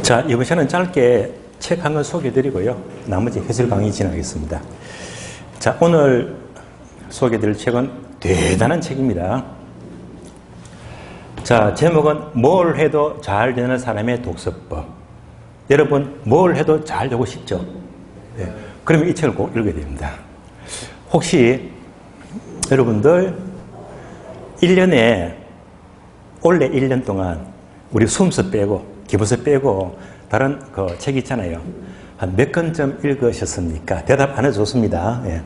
자, 이번 시간은 짧게 책 한 권 소개해드리고요. 나머지 해설 강의 진행하겠습니다. 자, 오늘 소개해드릴 책은 대단한 책입니다. 자, 제목은 뭘 해도 잘 되는 사람의 독서법. 여러분, 뭘 해도 잘 되고 싶죠? 네. 그러면 이 책을 꼭 읽어야 됩니다. 혹시 여러분들 1년에 올해 1년 동안 우리 수험서 빼고 기본서 빼고 다른 그 책 있잖아요. 한 몇 권쯤 읽으셨습니까? 대답 안 해줬습니다. 예.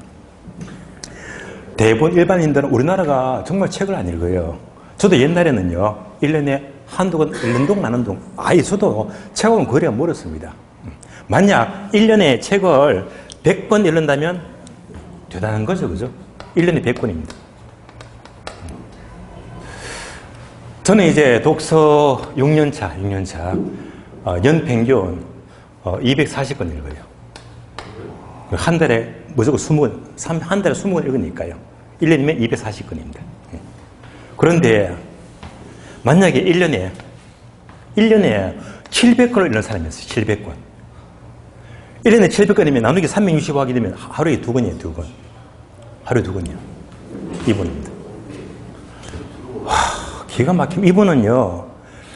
대부분 일반인들은 우리나라가 정말 책을 안 읽어요. 저도 옛날에는요, 1년에 한두 권 읽는 동 마는 동, 저도 책하고는 거리가 멀었습니다. 만약 1년에 책을 100권 읽는다면 대단한 거죠, 그죠? 1년에 100권입니다. 저는 이제 독서 6년차, 연평균 240권 읽어요. 한 달에 무조건 20권, 한 달에 20권 읽으니까요. 1년이면 240권입니다. 그런데 만약에 1년에 700권을 읽는 사람이 있어요. 700권. 1년에 700권이면 나누기 365 하게 되면 하루에 2권이에요. 2권. 하루에 2권이요. 이분입니다. 기가 막히면 이분은요,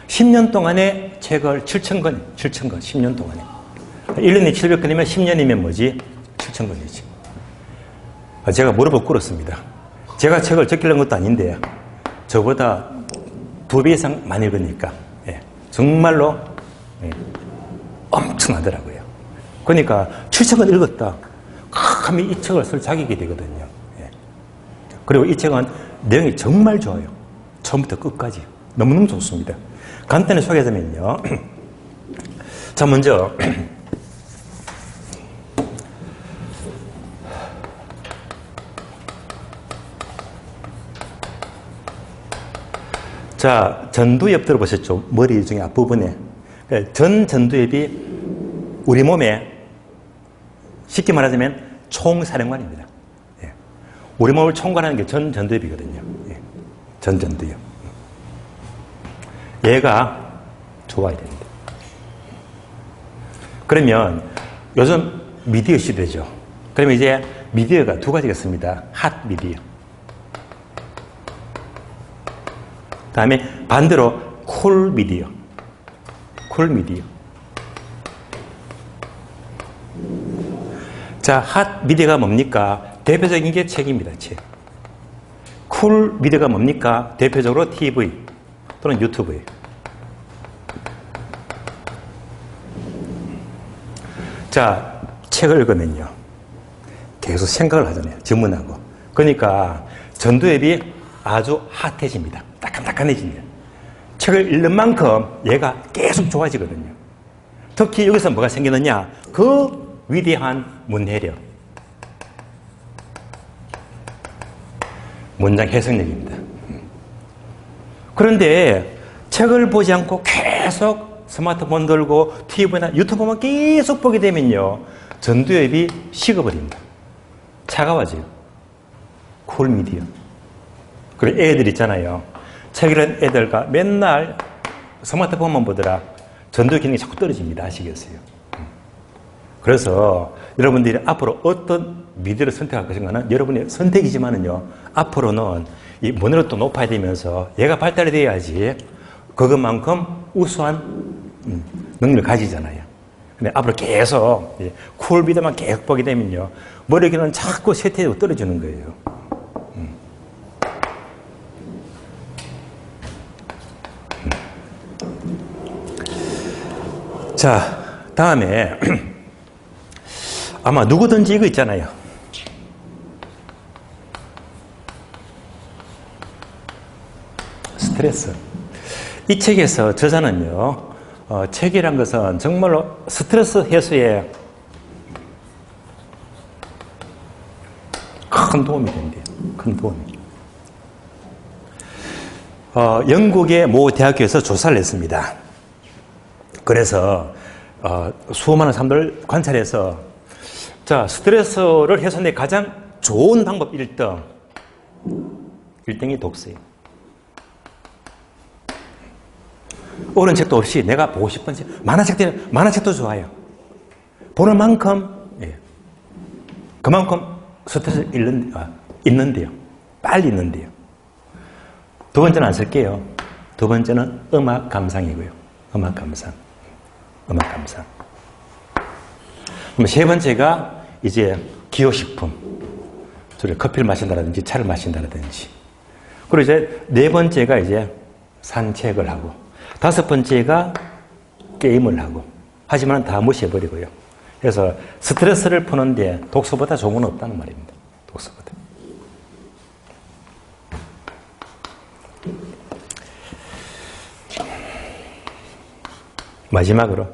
10년 동안에 책을 7,000권, 10년 동안에. 1년에 700권이면 10년이면 뭐지? 7,000권이지. 제가 무릎을 꿇었습니다. 제가 책을 적기려는 것도 아닌데, 저보다 2배 이상 많이 읽으니까, 정말로 엄청나더라고요. 그러니까 7,000권 읽었다. 하면 이 책을 쓸 자격이 되거든요. 그리고 이 책은 내용이 정말 좋아요. 처음부터 끝까지. 너무너무 좋습니다. 간단히 소개하자면요. 자, 먼저. 자, 전두엽 들어보셨죠? 머리 중에 앞부분에. 전두엽이 우리 몸에 쉽게 말하자면 총사령관입니다. 우리 몸을 총괄하는 게 전두엽이거든요. 전두엽. 얘가 좋아야 됩니다. 그러면 요즘 미디어 시대죠. 그러면 이제 미디어가 두 가지가 있습니다. 핫 미디어. 그 다음에 반대로 쿨 미디어. 쿨 미디어. 자, 핫 미디어가 뭡니까? 대표적인 게 책입니다. 책. 쿨 미디어가 뭡니까? 대표적으로 TV 또는 유튜브예요. 자, 책을 읽으면요, 계속 생각을 하잖아요. 질문하고. 그러니까 전두엽이 아주 핫해집니다. 따끈따끈해집니다. 책을 읽는 만큼 얘가 계속 좋아지거든요. 특히 여기서 뭐가 생기느냐? 그 위대한 문해력. 문장 해석력입니다. 그런데 책을 보지 않고 계속 스마트폰 들고 TV나 유튜브만 계속 보게 되면요, 전두엽이 식어버립니다. 차가워져요. 쿨 미디어. 그리고 애들 있잖아요. 책 읽는 애들과 맨날 스마트폰만 보더라. 전두엽 기능이 자꾸 떨어집니다. 아시겠어요? 그래서 여러분들이 앞으로 어떤 미디어를 선택할 것인가는 여러분의 선택이지만은요, 앞으로는 이 문해력도 높아야 되면서 얘가 발달이 돼야지 그것만큼 우수한 능력을 가지잖아요. 근데 앞으로 계속 쿨 미디어만 계속 보게 되면요, 머리기는 자꾸 쇠퇴되고 떨어지는 거예요. 자, 다음에 아마 누구든지 이거 있잖아요. 스트레스. 이 책에서 저자는요, 책이란 것은 정말로 스트레스 해소에 큰 도움이 된대요. 큰 도움이. 영국의 모 대학교에서 조사를 했습니다. 그래서 수많은 사람들을 관찰해서, 자, 스트레스를 해소하는 가장 좋은 방법 1등이 독서예요. 옳은 책도 없이 내가 보고 싶은 책, 만화책도 좋아요. 보는 만큼, 예. 그만큼 스트레스 있는데요. 빨리 있는데요. 두 번째는 안 쓸게요. 두 번째는 음악 감상이고요. 음악 감상. 그럼 세 번째가 이제 기호식품. 커피를 마신다든지 차를 마신다든지. 그리고 이제 네 번째가 이제 산책을 하고. 다섯 번째가 게임을 하고. 하지만 다 무시해버리고요. 그래서 스트레스를 푸는데 독서보다 좋은 건 없다는 말입니다. 독서보다. 마지막으로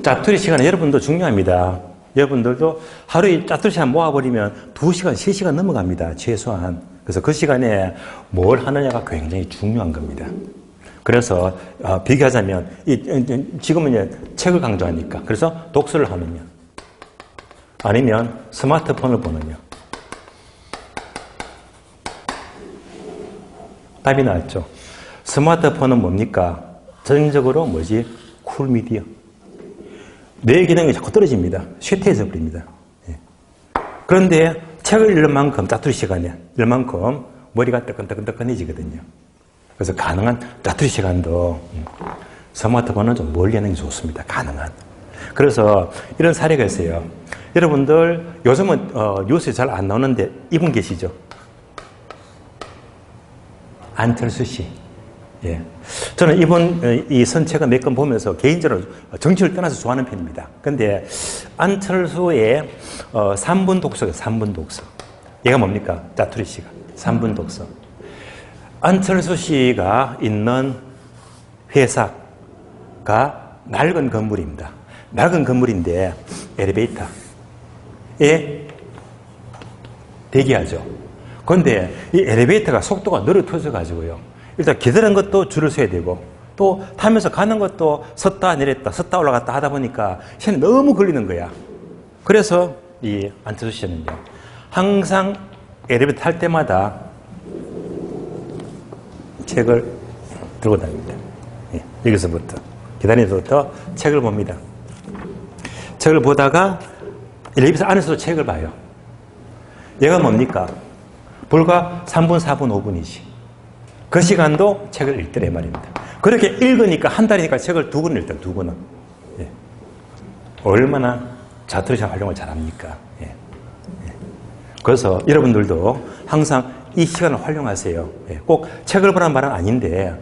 짜투리 시간 여러분도 중요합니다. 여러분들도 하루에 짜투리 시간 모아버리면 2시간, 3시간 넘어갑니다. 최소한. 그래서 그 시간에 뭘 하느냐가 굉장히 중요한 겁니다. 그래서 비교하자면 지금은 이제 책을 강조하니까 그래서 독서를 하느냐 아니면 스마트폰을 보느냐 답이 나왔죠. 스마트폰은 뭡니까? 전적으로 뭐지? 쿨미디어. 뇌 기능이 자꾸 떨어집니다. 쇠퇴해져 버립니다. 예. 그런데 책을 읽는 만큼 짜투리 시간에 읽는 만큼 머리가 뜨끈뜨끈해지거든요. 그래서 가능한 짜투리 시간도 스마트폰은 좀 멀리 하는 게 좋습니다. 가능한. 그래서 이런 사례가 있어요. 여러분들 요즘은 뉴스에 잘 안 나오는데 이분 계시죠? 안철수 씨. 예. 저는 이분 이 선책을 몇 건 보면서 개인적으로 정치를 떠나서 좋아하는 편입니다. 근데 안철수의 3분 독서가 3분 독서. 얘가 뭡니까? 짜투리 씨가 3분 독서. 안철수 씨가 있는 회사가 낡은 건물입니다. 낡은 건물인데 엘리베이터에 대기하죠. 그런데 이 엘리베이터가 속도가 느려터져 가지고요. 일단 기다리는 것도 줄을 서야 되고 또 타면서 가는 것도 섰다 내렸다 섰다 올라갔다 하다 보니까 시간이 너무 걸리는 거야. 그래서 이 안철수 씨는요. 항상 엘리베이터 탈 때마다 책을 들고 다닙니다. 예, 여기서부터 계단에서부터 책을 봅니다. 책을 보다가 엘리베이터 안에서도 책을 봐요. 얘가 뭡니까? 불과 3분, 4분, 5분이지. 그 시간도 책을 읽더래 말입니다. 그렇게 읽으니까 한 달이니까 책을 2권 읽더라, 2권은. 예. 얼마나 자투리상 활용을 잘합니까? 예. 예. 그래서 여러분들도 항상 이 시간을 활용하세요. 예. 꼭 책을 보라는 말은 아닌데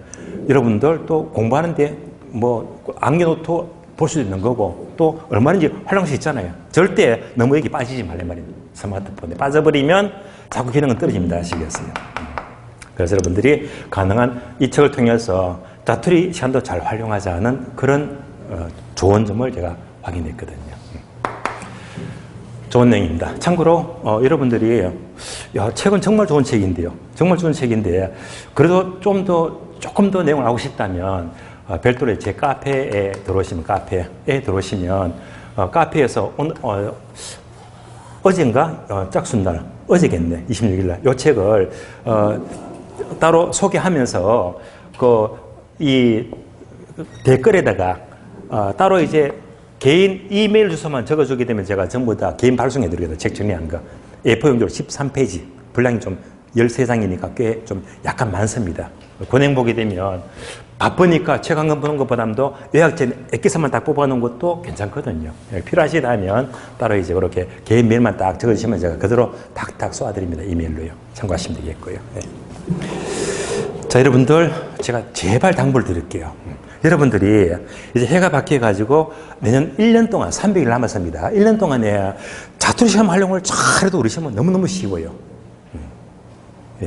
여러분들 또 공부하는데 뭐 안겨놓고 볼 수도 있는 거고 또 얼마든지 활용할 수 있잖아요. 절대 너무 여기 빠지지 말란 말입니다. 스마트폰에 빠져버리면 자꾸 기능은 떨어집니다. 아시겠어요? 그래서 여러분들이 가능한 이 책을 통해서 짜투리 시간도 잘 활용하자는 그런 좋은 점을 제가 확인했거든요. 좋은 내용입니다. 참고로 여러분들이 야, 책은 정말 좋은 책인데요. 정말 좋은 책인데 그래도 조금 더 내용을 알고 싶다면 별도로 제 카페에 들어오시면 카페에서 어젠가 짝순날 어제겠네 26일날 이 책을 따로 소개하면서 이 댓글에다가 따로 이제 개인 이메일 주소만 적어주게 되면 제가 전부 다 개인 발송해 드리거든요. 책 정리한 거. A4용지로 13페이지. 분량이 좀 13장이니까 꽤 좀 약간 많습니다. 권행 보게 되면 바쁘니까 책 한 권 보는 것보다도 요약제 액기서만 딱 뽑아놓은 것도 괜찮거든요. 필요하시다면 따로 이제 그렇게 개인 메일만 딱 적어주시면 제가 그대로 탁탁 쏘아드립니다. 이메일로요. 참고하시면 되겠고요. 네. 자, 여러분들 제가 제발 당부를 드릴게요. 여러분들이 이제 해가 바뀌어가지고 내년 1년 동안 300일 남았습니다. 1년 동안에 자투리 시간 활용을 잘해도 우리 시험은 너무너무 쉬워요.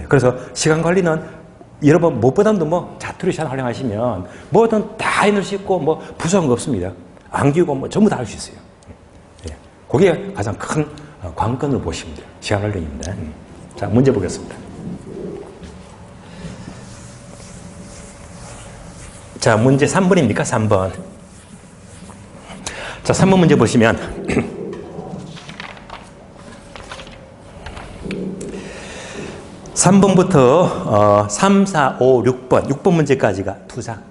그래서 시간 관리는 여러분 무엇보다도 뭐 자투리 시간 활용하시면 뭐든 다 해낼 수 있고 뭐 부수한 거 없습니다. 안기고 뭐 전부 다 할 수 있어요. 그게 가장 큰 관건을 보시면 돼요. 시간 활용입니다. 자, 문제 보겠습니다. 자, 문제 3번입니까? 3번. 자, 3번 문제 보시면 3번부터 3, 4, 5, 6번, 6번 문제까지가 투자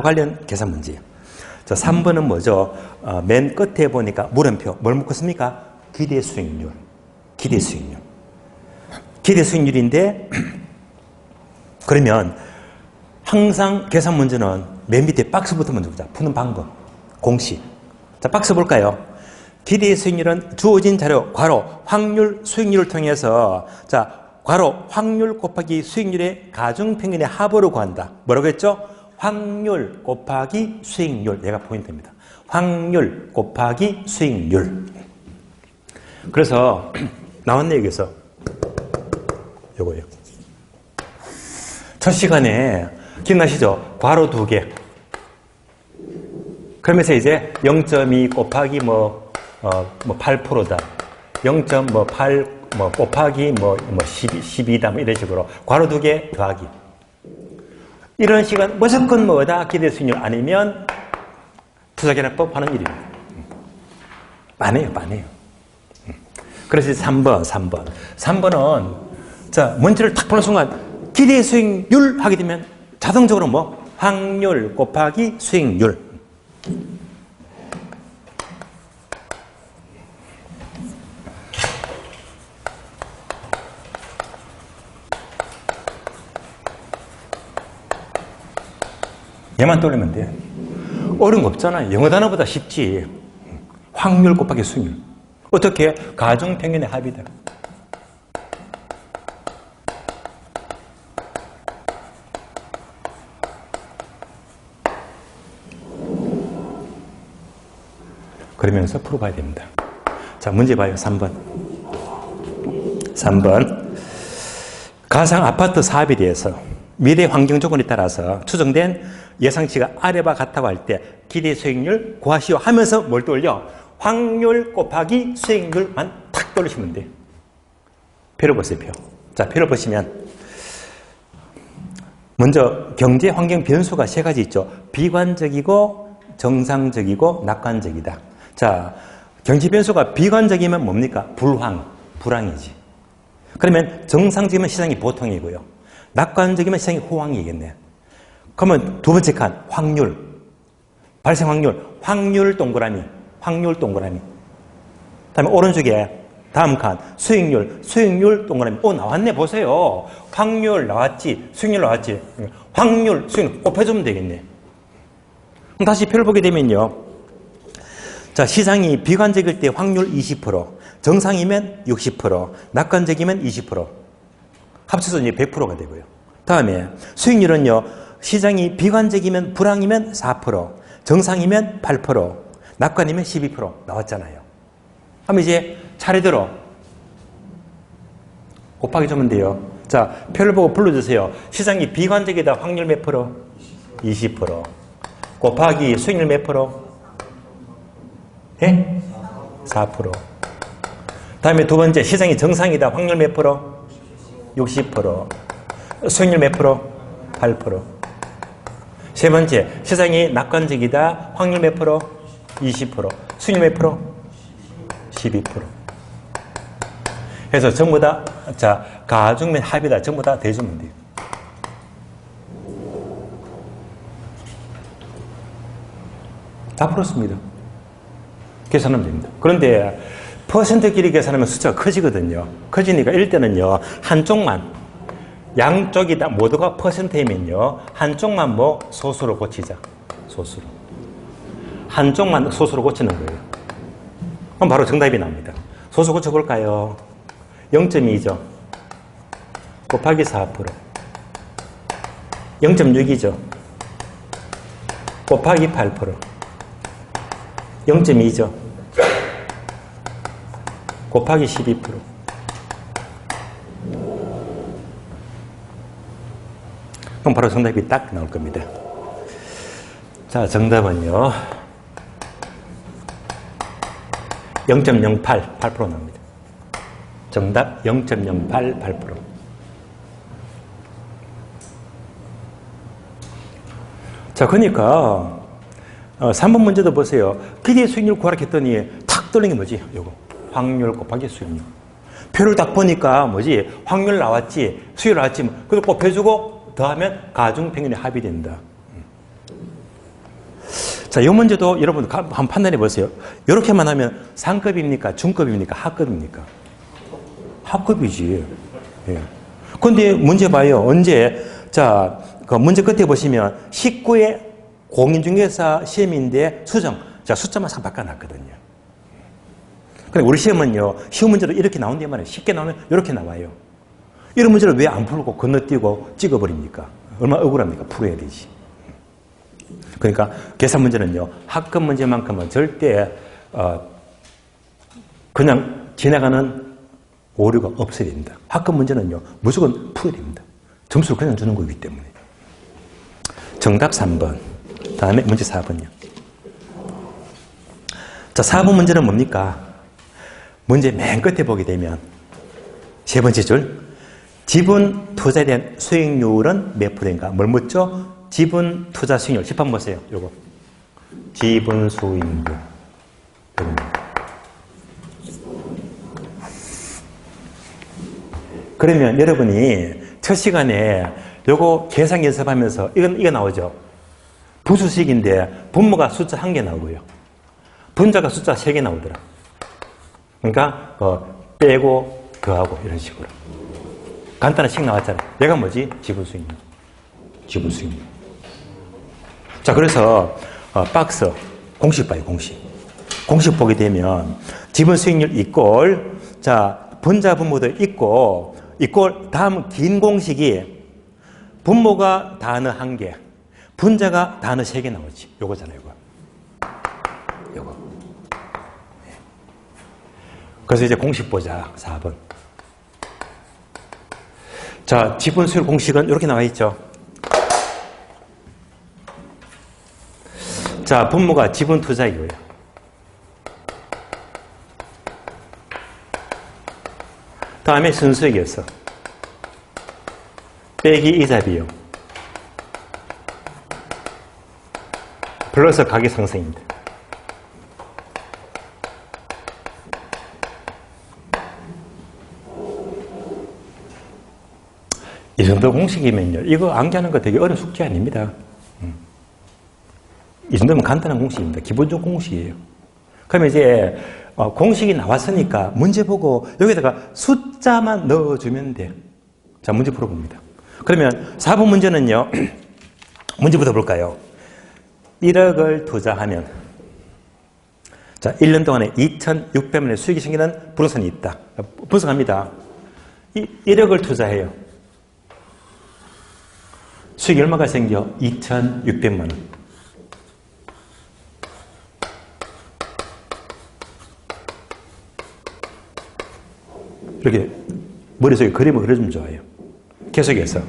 관련 계산 문제예요. 자, 3번은 뭐죠? 맨 끝에 보니까 물음표, 뭘 묶었습니까? 기대 수익률. 기대 수익률. 기대 수익률인데, 그러면 항상 계산 문제는 맨 밑에 박스부터 먼저 보자. 푸는 방법, 공식. 자, 박스 볼까요? 기대 수익률은 주어진 자료, 괄호, 확률, 수익률을 통해서, 자, 괄호, 확률 곱하기 수익률의 가중평균의 합으로 구한다. 뭐라고 했죠? 확률 곱하기 수익률. 얘가 포인트입니다. 확률 곱하기 수익률. 그래서 나왔네, 여기서. 요거예요. 첫 시간에 기억나시죠? 괄호 2개. 그러면서 이제 0.2 곱하기 8%다. 0.8 곱하기 12다. 이런 식으로. 괄호 2개 더하기. 이런 시간 무조건 뭐다? 기대 수익률 아니면 투자계산법 하는 일입니다. 많아요. 그래서 3번은 자, 문제를 탁 보는 순간 기대 수익률 하게 되면 자동적으로 뭐? 확률 곱하기 수익률. 얘만 떠올리면 돼. 어려운 거 없잖아요. 영어 단어보다 쉽지. 확률 곱하기 수익률. 어떻게? 가중평균의 합이다. 그러면서 풀어봐야 됩니다. 자, 문제 봐요. 3번. 가상 아파트 사업에 대해서 미래 환경 조건에 따라서 추정된 예상치가 아래와 같다고 할 때 기대 수익률 구하시오 하면서 뭘 떠올려? 확률 곱하기 수익률만 탁 떠올리시면 돼요. 표를 보세요, 표. 자, 표를 보시면 먼저 경제 환경 변수가 3가지 있죠. 비관적이고 정상적이고 낙관적이다. 자, 경제 변수가 비관적이면 뭡니까? 불황이지. 그러면 정상적이면 시장이 보통이고요. 낙관적이면 시장이 호황이겠네. 그러면 두 번째 칸, 확률. 발생 확률 동그라미. 다음에 오른쪽에 다음 칸, 수익률 동그라미. 나왔네, 보세요. 확률 나왔지, 수익률 나왔지. 확률, 수익률 곱해주면 되겠네. 그럼 다시 표를 보게 되면요. 자, 시장이 비관적일 때 확률 20%, 정상이면 60%, 낙관적이면 20%. 합쳐서 이제 100%가 되고요. 다음에 수익률은요. 시장이 비관적이면 불황이면 4%, 정상이면 8%, 낙관이면 12% 나왔잖아요. 그럼 이제 차례대로 곱하기 주면 돼요. 자, 표를 보고 불러주세요. 시장이 비관적이다. 확률 몇 프로? 20%. 곱하기 수익률 몇 프로? 예? 4%. 다음에 두 번째, 시장이 정상이다. 확률 몇 프로? 60%. 수익률 몇 프로? 8%. 세 번째, 시장이 낙관적이다. 확률 몇 프로? 20%. 수익률 몇 프로? 12%. 그래서 전부 다, 자, 가중면 합이다. 전부 다 대주면 돼요. 다 풀었습니다. 계산하면 됩니다. 그런데 퍼센트끼리 계산하면 숫자가 커지거든요. 커지니까 이럴 때는요, 한쪽만, 양쪽이 다 모두가 퍼센트이면요, 한쪽만 뭐 소수로 고치자. 소수로. 한쪽만 소수로 고치는 거예요. 그럼 바로 정답이 납니다. 소수 고쳐볼까요? 0.2죠. 곱하기 4%. 0.6이죠. 곱하기 8%. 0.2죠. 곱하기 12%. 그럼 바로 정답이 딱 나올 겁니다. 자, 정답은요. 0.08, 8% 나옵니다. 정답 0.08, 8%. 자, 그러니까 3번 문제도 보세요. 기대 수익률 구하라 했더니 탁 떨린 게 뭐지? 요거. 확률 곱하기 수익률. 표를 딱 보니까 뭐지? 확률 나왔지, 수율 나왔지, 그걸 곱해주고 더하면 가중평균이 합의된다. 자, 이 문제도 여러분 한번 판단해 보세요. 이렇게만 하면 상급입니까? 중급입니까? 하급입니까? 하급이지. 예. 근데 문제 봐요. 언제? 자, 그 문제 끝에 보시면 19회 공인중개사 시험인데 수정. 자, 숫자만 싹 바꿔놨거든요. 근데 우리 시험은요, 쉬운 문제로 이렇게 나온단 말이에요. 쉽게 나오면 이렇게 나와요. 이런 문제를 왜 안 풀고 건너뛰고 찍어버립니까? 얼마나 억울합니까? 풀어야 되지. 그러니까 계산 문제는요, 학급 문제만큼은 절대 그냥 지나가는 오류가 없어야 됩니다. 학급 문제는요, 무조건 풀어야 됩니다. 점수를 그냥 주는 거기 때문에. 정답 3번. 다음에 문제 4번이요. 자, 4번 문제는 뭡니까? 문제 맨 끝에 보게 되면 세 번째 줄, 지분 투자에 대한 수익률은 몇 프로인가? 뭘 묻죠? 지분 투자 수익률. 집 한번 보세요. 요거. 지분 수익률. 그러면 여러분이 첫 시간에 요거 계산 연습하면서 이거 나오죠. 부수식인데 분모가 숫자 1개 나오고요. 분자가 숫자 3개 나오더라. 그러니까 빼고 더하고 이런 식으로. 간단한 식 나왔잖아요. 얘가 뭐지? 지분 수익률. 지분 수익률. 자, 그래서 박스 공식 봐요. 공식 보게 되면 지분 수익률 이꼴, 자, 분자 분모도 있고 이꼴, 다음 긴 공식이 분모가 단어 1개, 분자가 단어 3개 나오지. 요거잖아요. 요거. 그래서 이제 공식 보자. 4번. 자, 지분 수익 공식은 이렇게 나와 있죠. 자, 분모가 지분 투자이고요. 다음에 순수익이었어. 빼기 이자 비용. 플러스 가격 상승입니다. 이 정도 공식이면요, 이거 암기하는 거 되게 어려운 숙제 아닙니다. 이 정도면 간단한 공식입니다. 기본적 공식이에요. 그러면 이제 공식이 나왔으니까 문제 보고 여기다가 숫자만 넣어주면 돼. 자, 문제 풀어봅니다. 그러면 4번 문제는요, 문제부터 볼까요? 1억을 투자하면, 자, 1년 동안에 2,600만 원의 수익이 생기는 부동산이 있다. 분석합니다. 1억을 투자해요. 수익이 얼마가 생겨? 2,600만 원. 이렇게 머릿속에 그림을 그려주면 좋아요. 계속해서.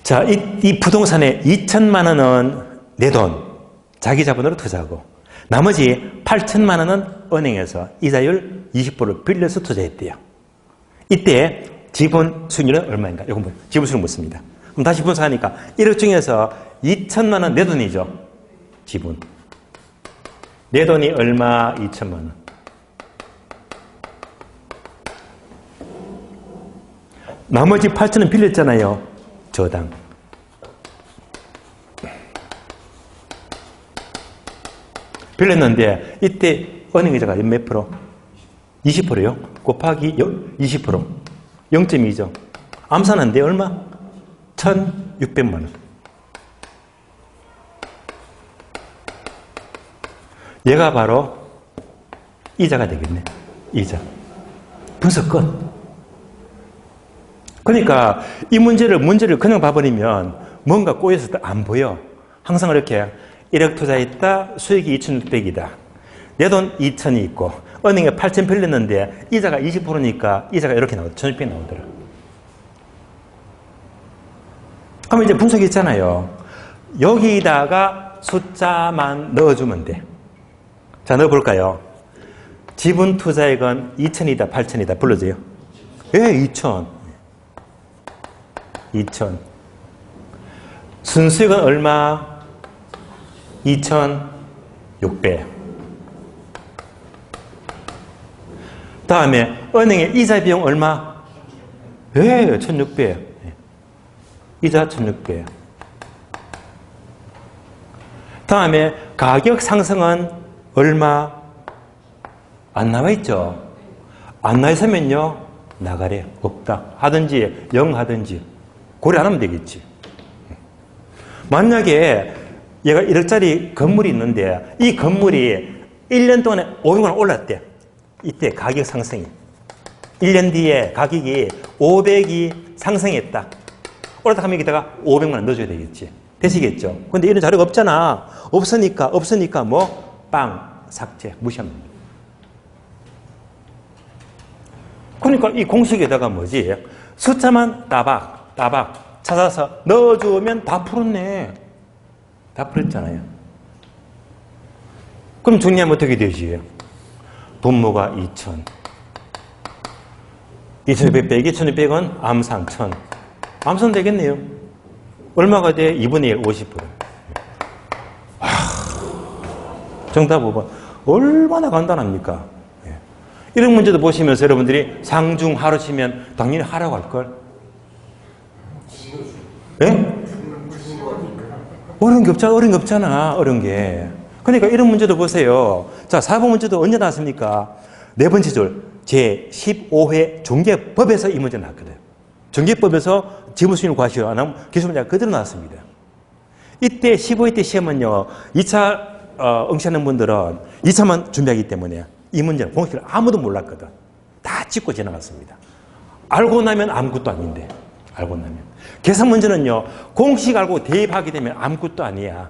자, 이 부동산에 2천만 원은 내 돈, 자기 자본으로 투자하고, 나머지 8천만 원은 은행에서 이자율 20%를 빌려서 투자했대요. 이때 지분 수익률은 얼마인가? 이거 지분 수익 묻습니다. 그럼 다시 분석하니까 1억 중에서 2천만 원 내 돈이죠. 지분. 내 돈이 얼마? 2천만 원. 나머지 8천은 빌렸잖아요. 저당. 빌렸는데 이때 은행이자가 몇 프로? 20%요. 곱하기 20%. 0.2죠. 암산한데 얼마? 1,600만 원. 얘가 바로 이자가 되겠네. 이자. 분석 끝. 그러니까 이 문제를 그냥 봐버리면 뭔가 꼬여서 안 보여. 항상 이렇게 1억 투자했다. 수익이 2,600이다. 내 돈 2,000이 있고 은행에 8,000 빌렸는데 이자가 20%니까 이자가 이렇게 나오더라. 1,600 나오더라. 그러면 이제 분석이 있잖아요. 여기다가 숫자만 넣어주면 돼. 자, 넣어볼까요? 지분 투자액은 2,000이다, 8,000이다. 불러줘요. 예, 2,000. 2,000. 순수익은 얼마? 2,600. 다음에 은행의 이자 비용 얼마? 예, 1600. 이자 1600. 다음에 가격 상승은 얼마? 안 나와 있죠? 안 나와 있으면요, 나가래. 없다. 하든지, 0 하든지. 고려 안 하면 되겠지. 만약에 얘가 1억짜리 건물이 있는데 이 건물이 1년 동안에 500만 원 올랐대. 이때 가격 상승이. 1년 뒤에 가격이 500이 상승했다. 올랐다 하면 여기다가 500만 원 넣어줘야 되겠지. 되시겠죠? 근데 이런 자료가 없잖아. 없으니까 뭐? 빵, 삭제, 무시하면 됩니다. 그러니까 이 공식에다가 뭐지? 숫자만 따박 찾아서 넣어주면 다 풀었네. 다 풀었잖아요. 그럼 정리하면 어떻게 되지? 분모가 2,000. 2,200 빼기 1,200은 암산 1,000. 암산 되겠네요. 얼마가 돼? 2분의 1, 50%. 정답 5번. 얼마나 간단합니까? 이런 문제도 보시면서 여러분들이 상중 하로 치면 당연히 하라고 할걸. 예? 어려운 게 없잖아. 어려운 게. 그러니까 이런 문제도 보세요. 자, 4번 문제도 언제 나왔습니까? 네 번째 줄 제15회 종계법에서 이 문제 나왔거든. 종계법에서 지분수익률 과시를 안 하면 기술문제가 그대로 나왔습니다. 이때 15회 때 시험은요, 2차 응시하는 분들은 2차만 준비하기 때문에 이 문제는 공식을 아무도 몰랐거든. 다 찍고 지나갔습니다. 알고 나면 아무것도 아닌데. 알고 나면. 계산 문제는요, 공식 알고 대입하게 되면 아무것도 아니야.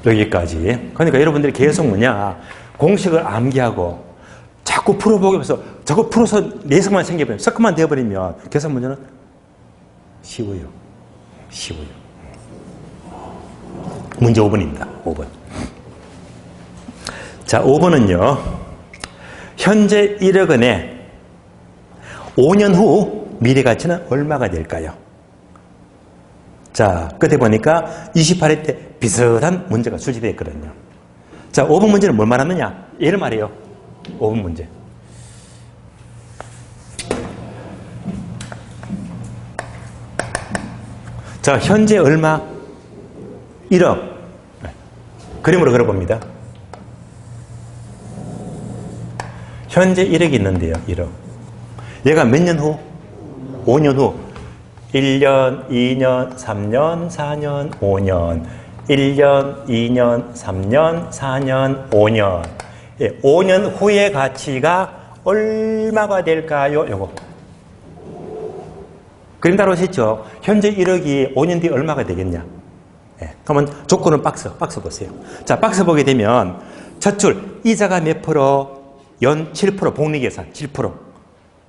여기까지. 그러니까 여러분들이 계속 공식을 암기하고 자꾸 풀어보면서 저거 풀어서 내성만 생겨버리면, 섞어만 되어버리면 계산 문제는 쉬워요. 문제 5번입니다. 5번. 자, 5번은요. 현재 1억 원에 5년 후 미래 가치는 얼마가 될까요? 자, 끝에 보니까 28회 때 비슷한 문제가 출제되어 있거든요. 자, 5번 문제는 뭘 말하느냐? 얘를 말해요. 5번 문제. 자, 현재 얼마? 1억. 그림으로 그려봅니다. 현재 1억이 있는데요. 1억. 얘가 몇 년 후? 5년 후. 1년, 2년, 3년, 4년, 5년. 1년, 2년, 3년, 4년, 5년. 예, 5년 후의 가치가 얼마가 될까요? 요거. 그림 따로 오셨죠? 현재 1억이 5년 뒤에 얼마가 되겠냐? 예, 그러면 조건은 박스 보세요. 자, 박스 보게 되면 첫 줄, 이자가 몇 프로? 연 7%, 복리계산 7%.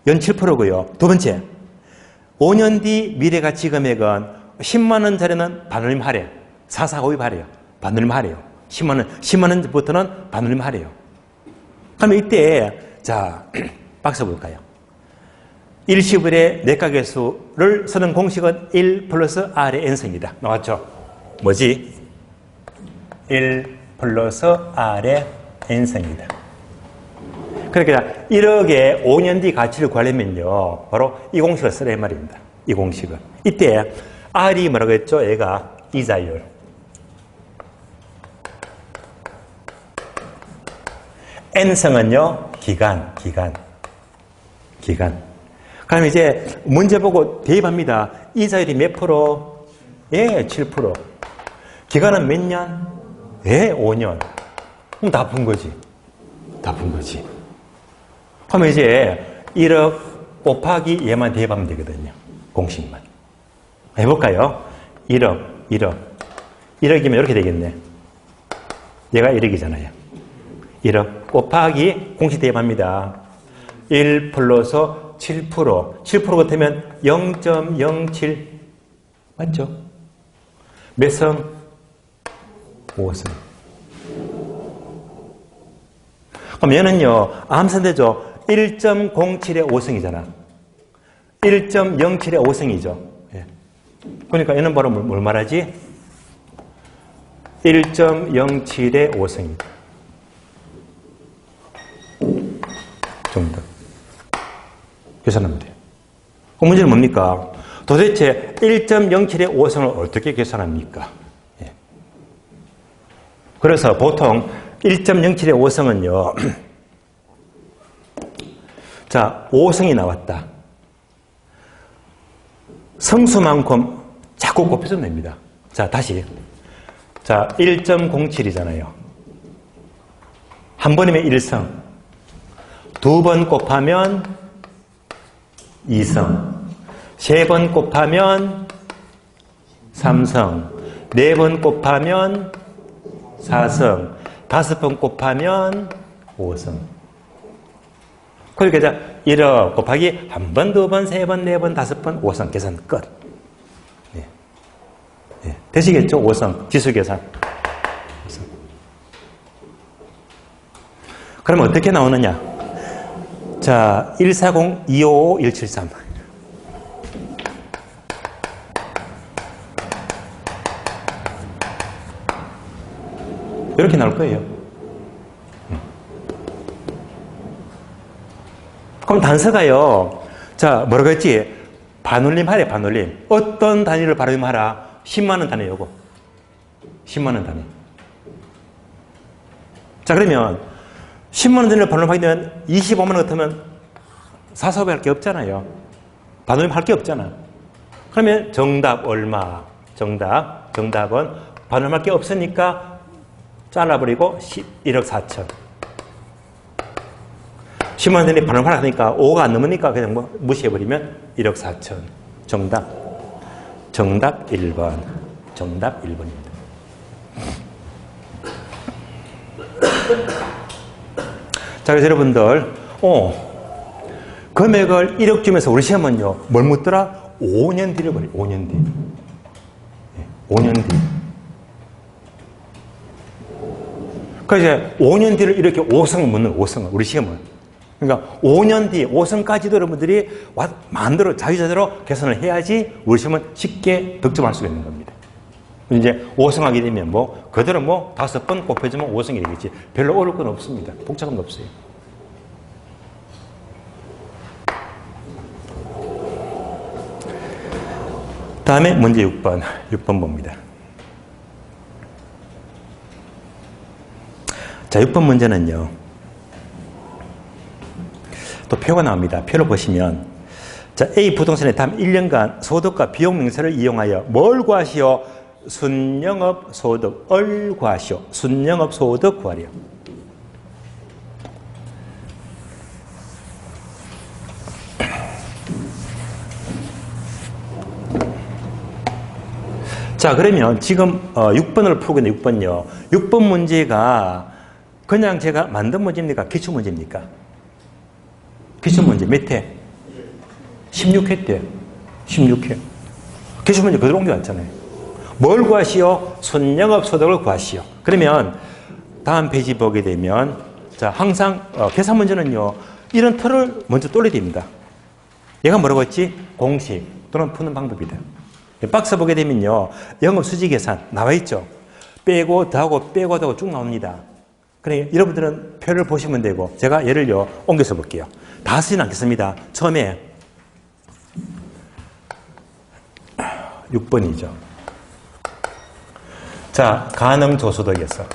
연 7%고요. 두 번째, 5년 뒤 미래가치 금액은 10만 원짜리는 반올림 할애. 4,4,5입 할애요. 반올림 할애요. 10만 원부터는 반올림 할애요. 그러면 이때, 자, 박스 볼까요? 일시불의 내가계수를 쓰는 공식은 1 플러스 R의 n승이다. 나왔죠? 뭐지? 1 플러스 R의 n승이다. 그러니까 1억의 5년 뒤 가치를 구하려면요, 바로 이 공식을 쓰라 이 말입니다. 이 공식을. 이때 R이 뭐라고 했죠? 얘가 이자율. n승은요, 기간. 그럼 이제 문제 보고 대입합니다. 이자율이 몇 프로? 예, 7%. 기간은 몇 년? 예, 5년. 그럼 다 푼 거지. 그러면 이제 1억 곱하기 얘만 대입하면 되거든요. 공식만. 해볼까요? 1억이면 이렇게 되겠네. 얘가 1억이잖아요. 1억 곱하기 공식 대입합니다. 1 플러스 7%. 7% 같으면 0.07. 맞죠? 몇 성? 5성. 그럼 얘는요, 암산되죠? 1.07의 5승이잖아. 1.07의 5승이죠. 예. 그러니까 얘는 바로 뭘 말하지? 1.07의 5승입니다. 정답. 계산하면 돼요. 그 문제는 뭡니까? 도대체 1.07의 5승을 어떻게 계산합니까? 예. 그래서 보통 1.07의 5승은요, 자, 5승이 나왔다. 성수만큼 자꾸 곱해서 냅니다. 자, 다시. 자, 1.07이잖아요. 한 번이면 1승. 두 번 곱하면 2승. 세 번 곱하면 3승. 네 번 곱하면 4승. 다섯 번 곱하면 5승. 그러니까 1억 곱하기 한 번, 두 번, 세 번, 네 번, 다섯 번, 5승 계산 끝. 네. 네. 되시겠죠? 5승 지수 계산. 5승. 그러면 어떻게 나오느냐? 자, 140, 255, 173. 이렇게 나올 거예요. 그럼 단서가요. 자, 뭐라고 했지? 반올림 하래, 반올림. 어떤 단위를 반올림하라? 10만원 단위 요거. 10만원 단위. 자, 그러면 10만원 단위를 반올림하게 되면 25만원 같으면 사서할 게 없잖아요. 반올림 할 게 없잖아. 그러면 정답 얼마? 정답은 반올림할 게 없으니까 잘라버리고 1억 4천. 10만 원이 반올림을 하니까 5가 안 넘으니까 그냥 뭐 무시해버리면 1억 4천. 정답 1번. 정답 1번입니다. 자, 그래서 여러분들, 금액을 1억 주면서 우리 시험은요, 뭘 묻더라? 5년 뒤를 버려요. 5년 뒤. 5년 뒤. 그래서 이제 5년 뒤를 이렇게 5승을 묻는 5승을, 우리 시험은. 그러니까 5년 뒤, 5승까지도 여러분들이 마음대로 자유자재로 계산을 해야지 우리 시험은 쉽게 득점할 수가 있는 겁니다. 이제 5승하게 되면 뭐, 그대로 뭐, 5번 곱해주면 5승이 되겠지. 별로 어려울 건 없습니다. 복잡한 거 없어요. 다음에 문제 6번. 6번 봅니다. 자, 6번 문제는요. 또 표가 나옵니다. 표를 보시면, 자, A 부동산의 다음 1년간 소득과 비용 명세를 이용하여 뭘 구하시오? 순영업 소득을 구하시오. 순영업 소득 구하려. 자, 그러면 지금 6번을 풀고 있는 6번요. 6번 문제가 그냥 제가 만든 문제입니까? 기출문제입니까? 기출문제 몇 회? 16회 때. 16회. 기출문제 그대로 옮겨왔잖아요. 뭘 구하시오? 순영업 소득을 구하시오. 그러면 다음 페이지 보게 되면, 자, 항상 계산 문제는요, 이런 틀을 먼저 뚫어야 됩니다. 얘가 뭐라고 했지? 공식 또는 푸는 방법이다. 박스 보게 되면요, 영업 수지 계산 나와 있죠. 빼고 더하고 빼고 더하고 쭉 나옵니다. 그래, 여러분들은 표를 보시면 되고, 제가 예를요 옮겨서 볼게요. 다 쓰진 않겠습니다. 처음에 6번이죠. 자, 가능조소득에서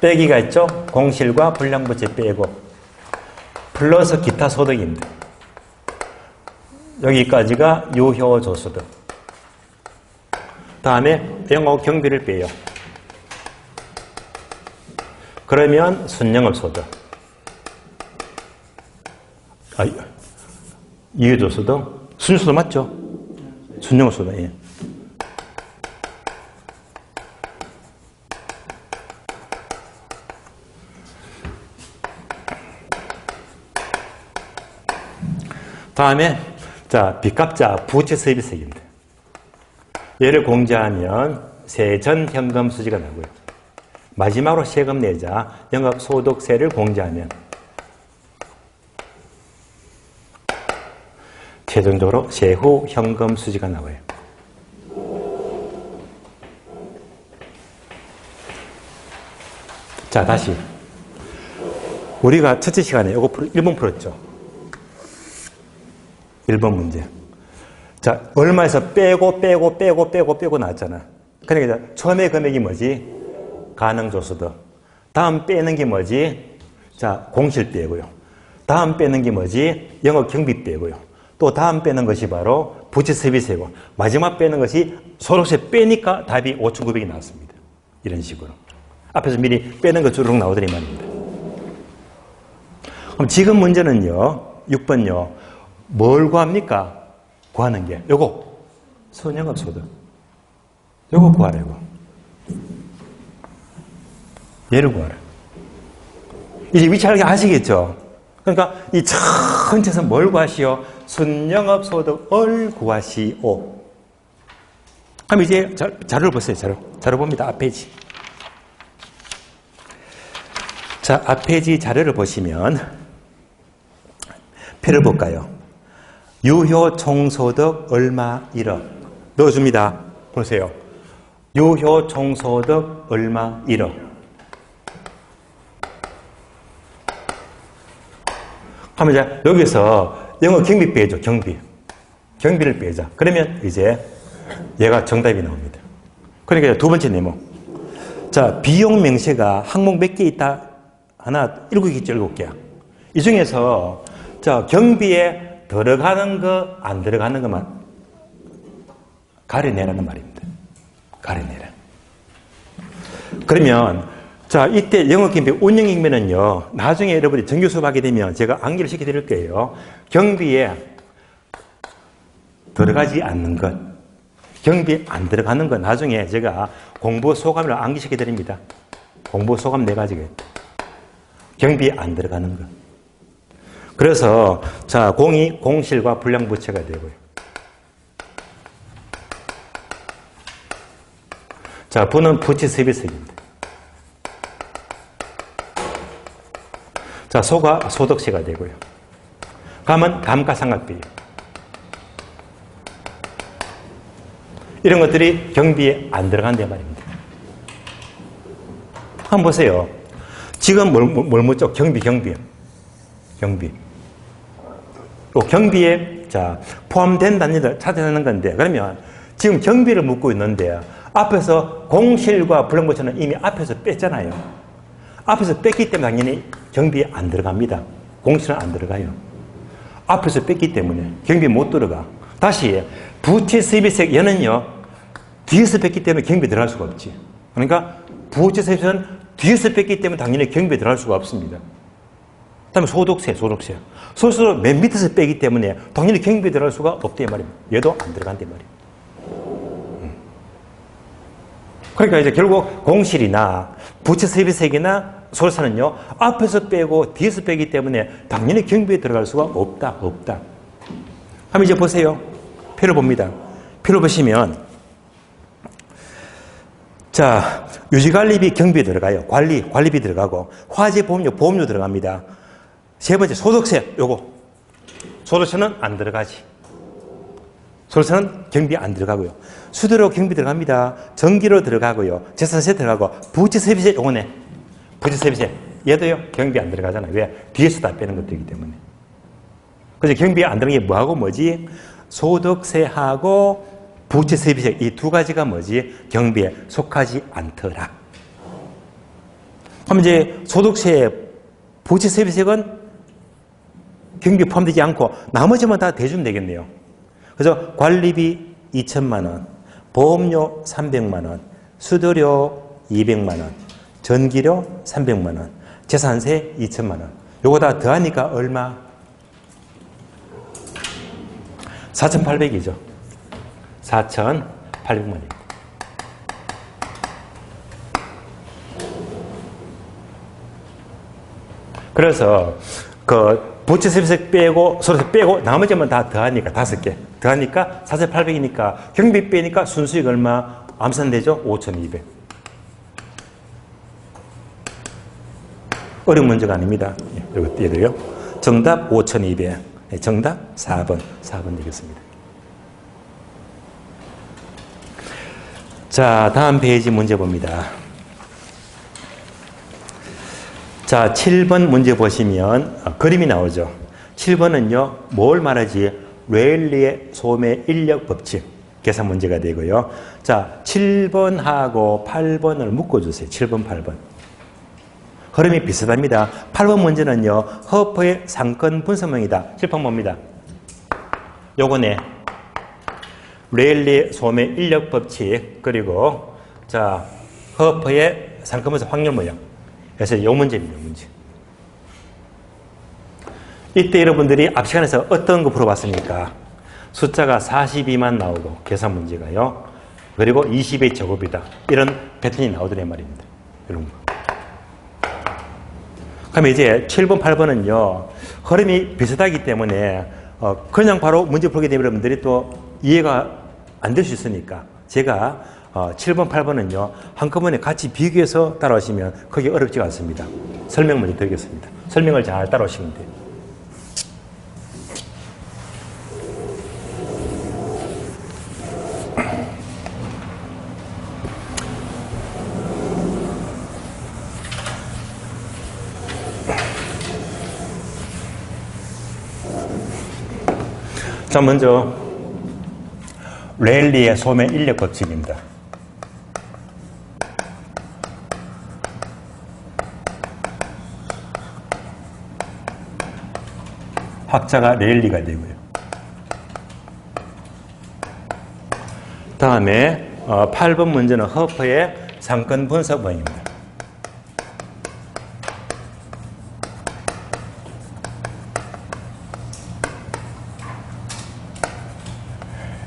빼기가 있죠. 공실과 불량부채 빼고 플러스 기타 소득입니다. 여기까지가 유효조소득. 다음에 영업 경비를 빼요. 그러면 순영업소득. 유효조소득. 순수소득 맞죠? 순영업소득. 예. 다음에 자, 빚값자 부채 서비스입니다. 얘를 공제하면 세전 현금 수지가 나고요. 마지막으로 세금 내자 영업소득세를 공제하면 최종적으로 세후 현금 수지가 나와요. 자, 다시. 우리가 첫째 시간에 이거 1번 풀었죠. 1번 문제. 자, 얼마에서 빼고 나왔잖아. 그러니까 처음에 금액이 뭐지? 가능조수득. 다음 빼는 게 뭐지? 자, 공실 빼고요. 다음 빼는 게 뭐지? 영업 경비 빼고요. 또 다음 빼는 것이 바로 부채 세비세고 마지막 빼는 것이 소득세 빼니까 답이 5,900이 나왔습니다. 이런 식으로. 앞에서 미리 빼는 거 주르륵 나오더니 말입니다. 그럼 지금 문제는요. 6번요. 뭘 구합니까? 구하는 게 요거 선영업소득. 요거 구하라고. 얘를 구하라. 이제 위치하게 아시겠죠? 그러니까 이 전체에서 뭘 구하시오? 순영업소득을 구하시오. 그럼 이제 자료를 보세요. 자료 봅니다. 앞페이지. 자, 앞페이지 자료를 보시면 표를 볼까요? 유효 총소득 얼마 1억 넣어줍니다. 보세요. 유효 총소득 얼마 1억. 하면 이제 여기서 영어 경비 빼죠. 경비를 빼자. 그러면 이제 얘가 정답이 나옵니다. 그러니까 두 번째 네모. 자, 비용 명세가 항목 몇 개 있다? 하나, 7개 있죠. 7개. 이 중에서 자, 경비에 들어가는 거, 안 들어가는 것만 가려내라는 말입니다. 가려내라. 그러면 자, 이때 영업경비 운영익면은요, 나중에 여러분이 정규 수업하게 되면 제가 암기를 시켜드릴 거예요. 경비에 들어가지 않는 것, 경비 안 들어가는 것, 나중에 제가 공부 소감을 암기시켜드립니다. 공부 소감 4가지가 있다. 경비 안 들어가는 것. 그래서, 자, 공이 공실과 불량부채가 되고요. 자, 부는 부채 세비세입니다. 자, 소가 소득세가 되고요. 감은 감가상각비. 이런 것들이 경비에 안 들어간다 말입니다. 한번 보세요. 지금 뭘 묻죠? 경비. 경비에, 자, 포함된 단위를 찾아내는 건데, 그러면 지금 경비를 묻고 있는데, 앞에서 공실과 불량부채는 이미 앞에서 뺐잖아요. 앞에서 뺐기 때문에 당연히 경비에 안 들어갑니다. 공실은 안 들어가요. 앞에서 뺐기 때문에 경비에 못 들어가. 다시, 부채 세비세 얘는요, 뒤에서 뺐기 때문에 경비에 들어갈 수가 없지. 그러니까, 부채 세비세는 뒤에서 뺐기 때문에 당연히 경비에 들어갈 수가 없습니다. 그 다음에 소득세. 소득세로 맨 밑에서 빼기 때문에 당연히 경비에 들어갈 수가 없대 말입니다. 얘도 안 들어간대 말이에요. 그러니까 이제 결국 공실이나 부채 세비세나 소득세는요, 앞에서 빼고 뒤에서 빼기 때문에 당연히 경비에 들어갈 수가 없다. 한번 이제 보세요. 표를 봅니다. 표를 보시면, 자, 유지관리비 경비에 들어가요. 관리비 들어가고, 화재 보험료 들어갑니다. 세 번째, 소득세, 요거. 소득세는 안 들어가지. 소득세는 경비 안 들어가고요. 수수료 경비 들어갑니다. 전기료 들어가고요. 재산세 들어가고, 부채세비세 요거네. 부채세비세. 얘도요, 경비 안 들어가잖아요. 왜? 뒤에서 다 빼는 것들이기 때문에. 그래서 경비에 안 들어가는 게 뭐하고 뭐지? 소득세하고 부채세비세 이 두 가지가 뭐지? 경비에 속하지 않더라. 그럼 이제 소득세, 부채세비세는 경비에 포함되지 않고 나머지만 다 대주면 되겠네요. 그래서 관리비 2천만 원, 보험료 300만 원, 수수료 200만 원, 전기료 300만 원, 재산세 2천만 원. 요거 다 더하니까 얼마? 4,800이죠. 4,800만입니다. 그래서 부채세비세 빼고 소득세 빼고 나머지만 다 더하니까 5개 더하니까 4,800이니까 경비 빼니까 순수익 얼마? 암산되죠? 5,200. 어려운 문제가 아닙니다. 얘도요. 정답 5,200. 정답 4번 되겠습니다. 자, 다음 페이지 문제 봅니다. 자, 7번 문제 보시면 그림이 나오죠. 7번은요, 뭘 말하지? 레일리의 소매 인력 법칙 계산 문제가 되고요. 자, 7번하고 8번을 묶어주세요. 7번, 8번. 흐름이 비슷합니다. 8번 문제는요, 허퍼의 상권 분석명이다. 칠판 뭡니다? 요거네. 레일리의 소매 인력 법칙, 그리고, 자, 허퍼의 상권 분석 확률 모형. 그래서 요 문제입니다, 요 문제. 이때 여러분들이 앞 시간에서 어떤 거 풀어봤습니까? 숫자가 42만 나오고, 계산 문제가요. 그리고 20의 제곱이다. 이런 패턴이 나오더란 말입니다. 이런 거. 그럼 이제 7번, 8번은요, 흐름이 비슷하기 때문에, 그냥 바로 문제 풀게 되면 여러분들이 또 이해가 안 될 수 있으니까, 제가 7번, 8번은요, 한꺼번에 같이 비교해서 따라오시면 그게 어렵지가 않습니다. 설명 먼저 드리겠습니다. 설명을 잘 따라오시면 돼요. 자, 먼저 레일리의 소매 인력 법칙입니다. 학자가 레일리가 되고요. 다음에 8번 문제는 허퍼의 상권 분석원입니다.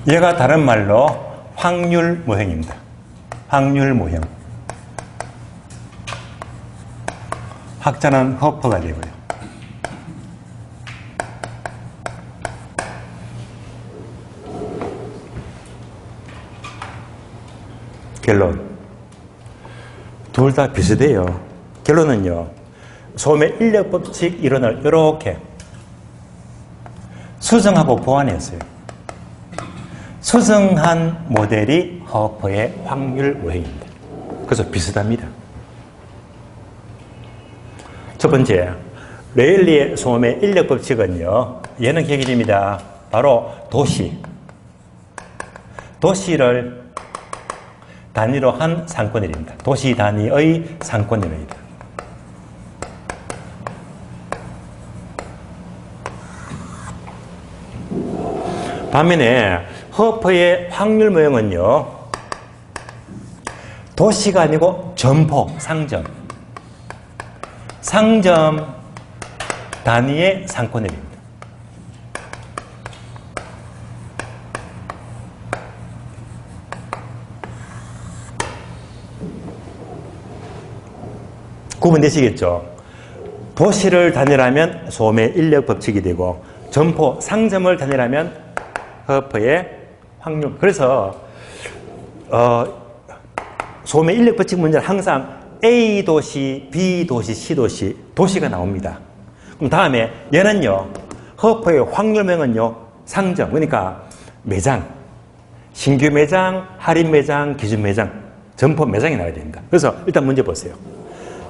얘가 다른 말로 확률 모형입니다. 확률 모형. 학자는 허퍼가 되고요. 결론. 둘 다 비슷해요. 결론은요, 소매 인력 법칙 이론을 이렇게 수정하고 보완했어요. 수정한 모델이 허퍼의 확률 모형입니다. 그래서 비슷합니다. 첫 번째, 레일리의 소매 인력 법칙은요, 얘는 기억입니다. 바로 도시를 단위로 한 상권일입니다. 도시 단위의 상권일입니다. 반면에 허퍼의 확률 모형은요, 도시가 아니고 점포, 상점 단위의 상권일입니다. 구분되시겠죠? 도시를 단위로 하면 소매 인력 법칙이 되고, 점포, 상점을 단위로 하면 허퍼의 확률. 그래서 소매 인력 법칙 문제는 항상 A 도시, B 도시, C 도시, 도시가 나옵니다. 그럼 다음에 얘는요, 허퍼의 확률명은요, 상점, 그러니까 매장, 신규 매장, 할인 매장, 기준 매장, 점포 매장이 나와야 됩니다. 그래서 일단 문제 보세요.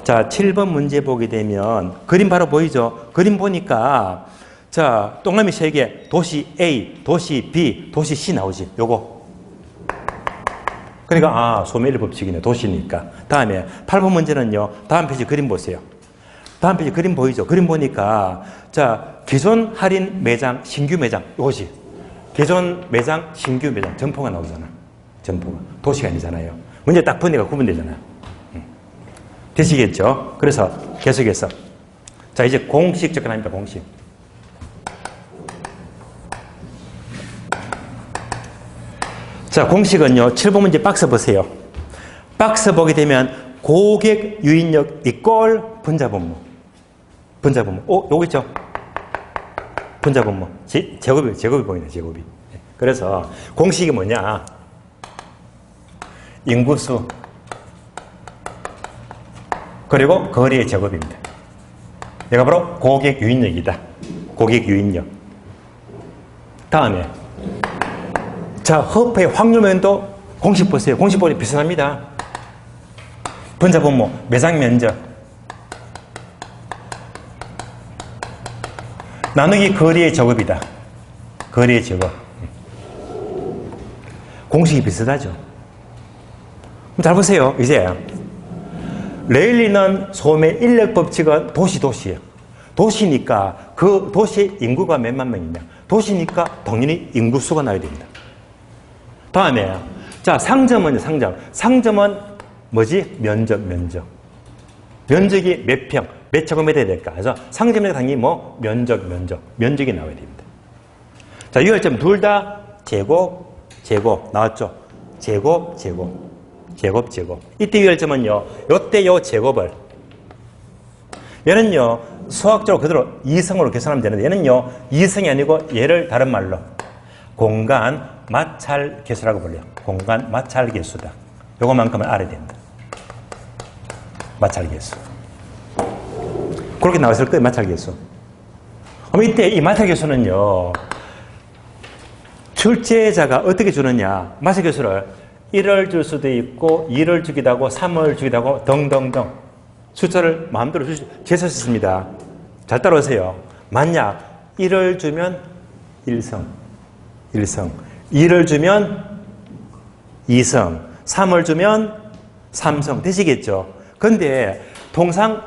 자, 7번 문제 보게 되면 그림 바로 보이죠? 그림 보니까 자, 동그라미 3개, 도시 A, 도시 B, 도시 C 나오지, 요거. 그러니까, 소매 인력 법칙이네, 도시니까. 다음에, 8번 문제는요, 다음 페이지 그림 보세요. 다음 페이지 그림 보이죠? 그림 보니까, 자, 기존 할인 매장, 신규 매장, 요것이. 기존 매장, 신규 매장, 점포가 나오잖아. 점포가. 도시가 아니잖아요. 문제 딱 보니까 구분되잖아요. 되시겠죠? 그래서 계속해서. 자, 이제 공식 접근합니다, 공식. 자, 공식은요, 7번 문제 박스 보세요. 박스 보게 되면 고객 유인력 이꼴 분자분모. 요거 있죠? 분자분모. 제곱이 보이네, 제곱이. 그래서 공식이 뭐냐? 인구수. 그리고 거리의 제곱입니다. 얘가 바로 고객 유인력이다. 고객 유인력. 다음에. 자, 허퍼의 확률면도 공식 보세요. 공식 보니 비슷합니다. 분자분모, 매장 면적. 나누기 거리의 제곱이다. 거리의 제곱. 공식이 비슷하죠. 잘 보세요. 이제 레일리는 소음의 인력 법칙은 도시예요. 도시니까 그 도시 인구가 몇만 명이냐. 도시니까 당연히 인구수가 나야 됩니다. 다음에 자 상점은요. 상점은 뭐지? 면적. 면적이 몇 평, 몇 제곱미터 될까? 그래서 상점에 당연히 뭐 면적이 나와야 됩니다. 자 유혈점 둘 다 제곱 나왔죠? 제곱. 이때 유혈점은요. 요때 요 제곱을 얘는요. 수학적으로 그대로 2성으로 계산하면 되는데 얘는요. 2성이 아니고 얘를 다른 말로 공간 마찰 계수라고 불려요. 공간 마찰 계수다. 요거만큼은 알아야 된다. 마찰 계수. 그렇게 나왔을 거예요. 마찰 계수. 그럼 이때 이 마찰 계수는요. 출제자가 어떻게 주느냐. 마찰 계수를 1을 줄 수도 있고 2를 주기도 하고 3을 주기도 하고 등등등 숫자를 마음대로 재수 있습니다. 잘 따라오세요. 만약 1을 주면 1성 2를 주면 2성 3을 주면 3성 되시겠죠. 근데 통상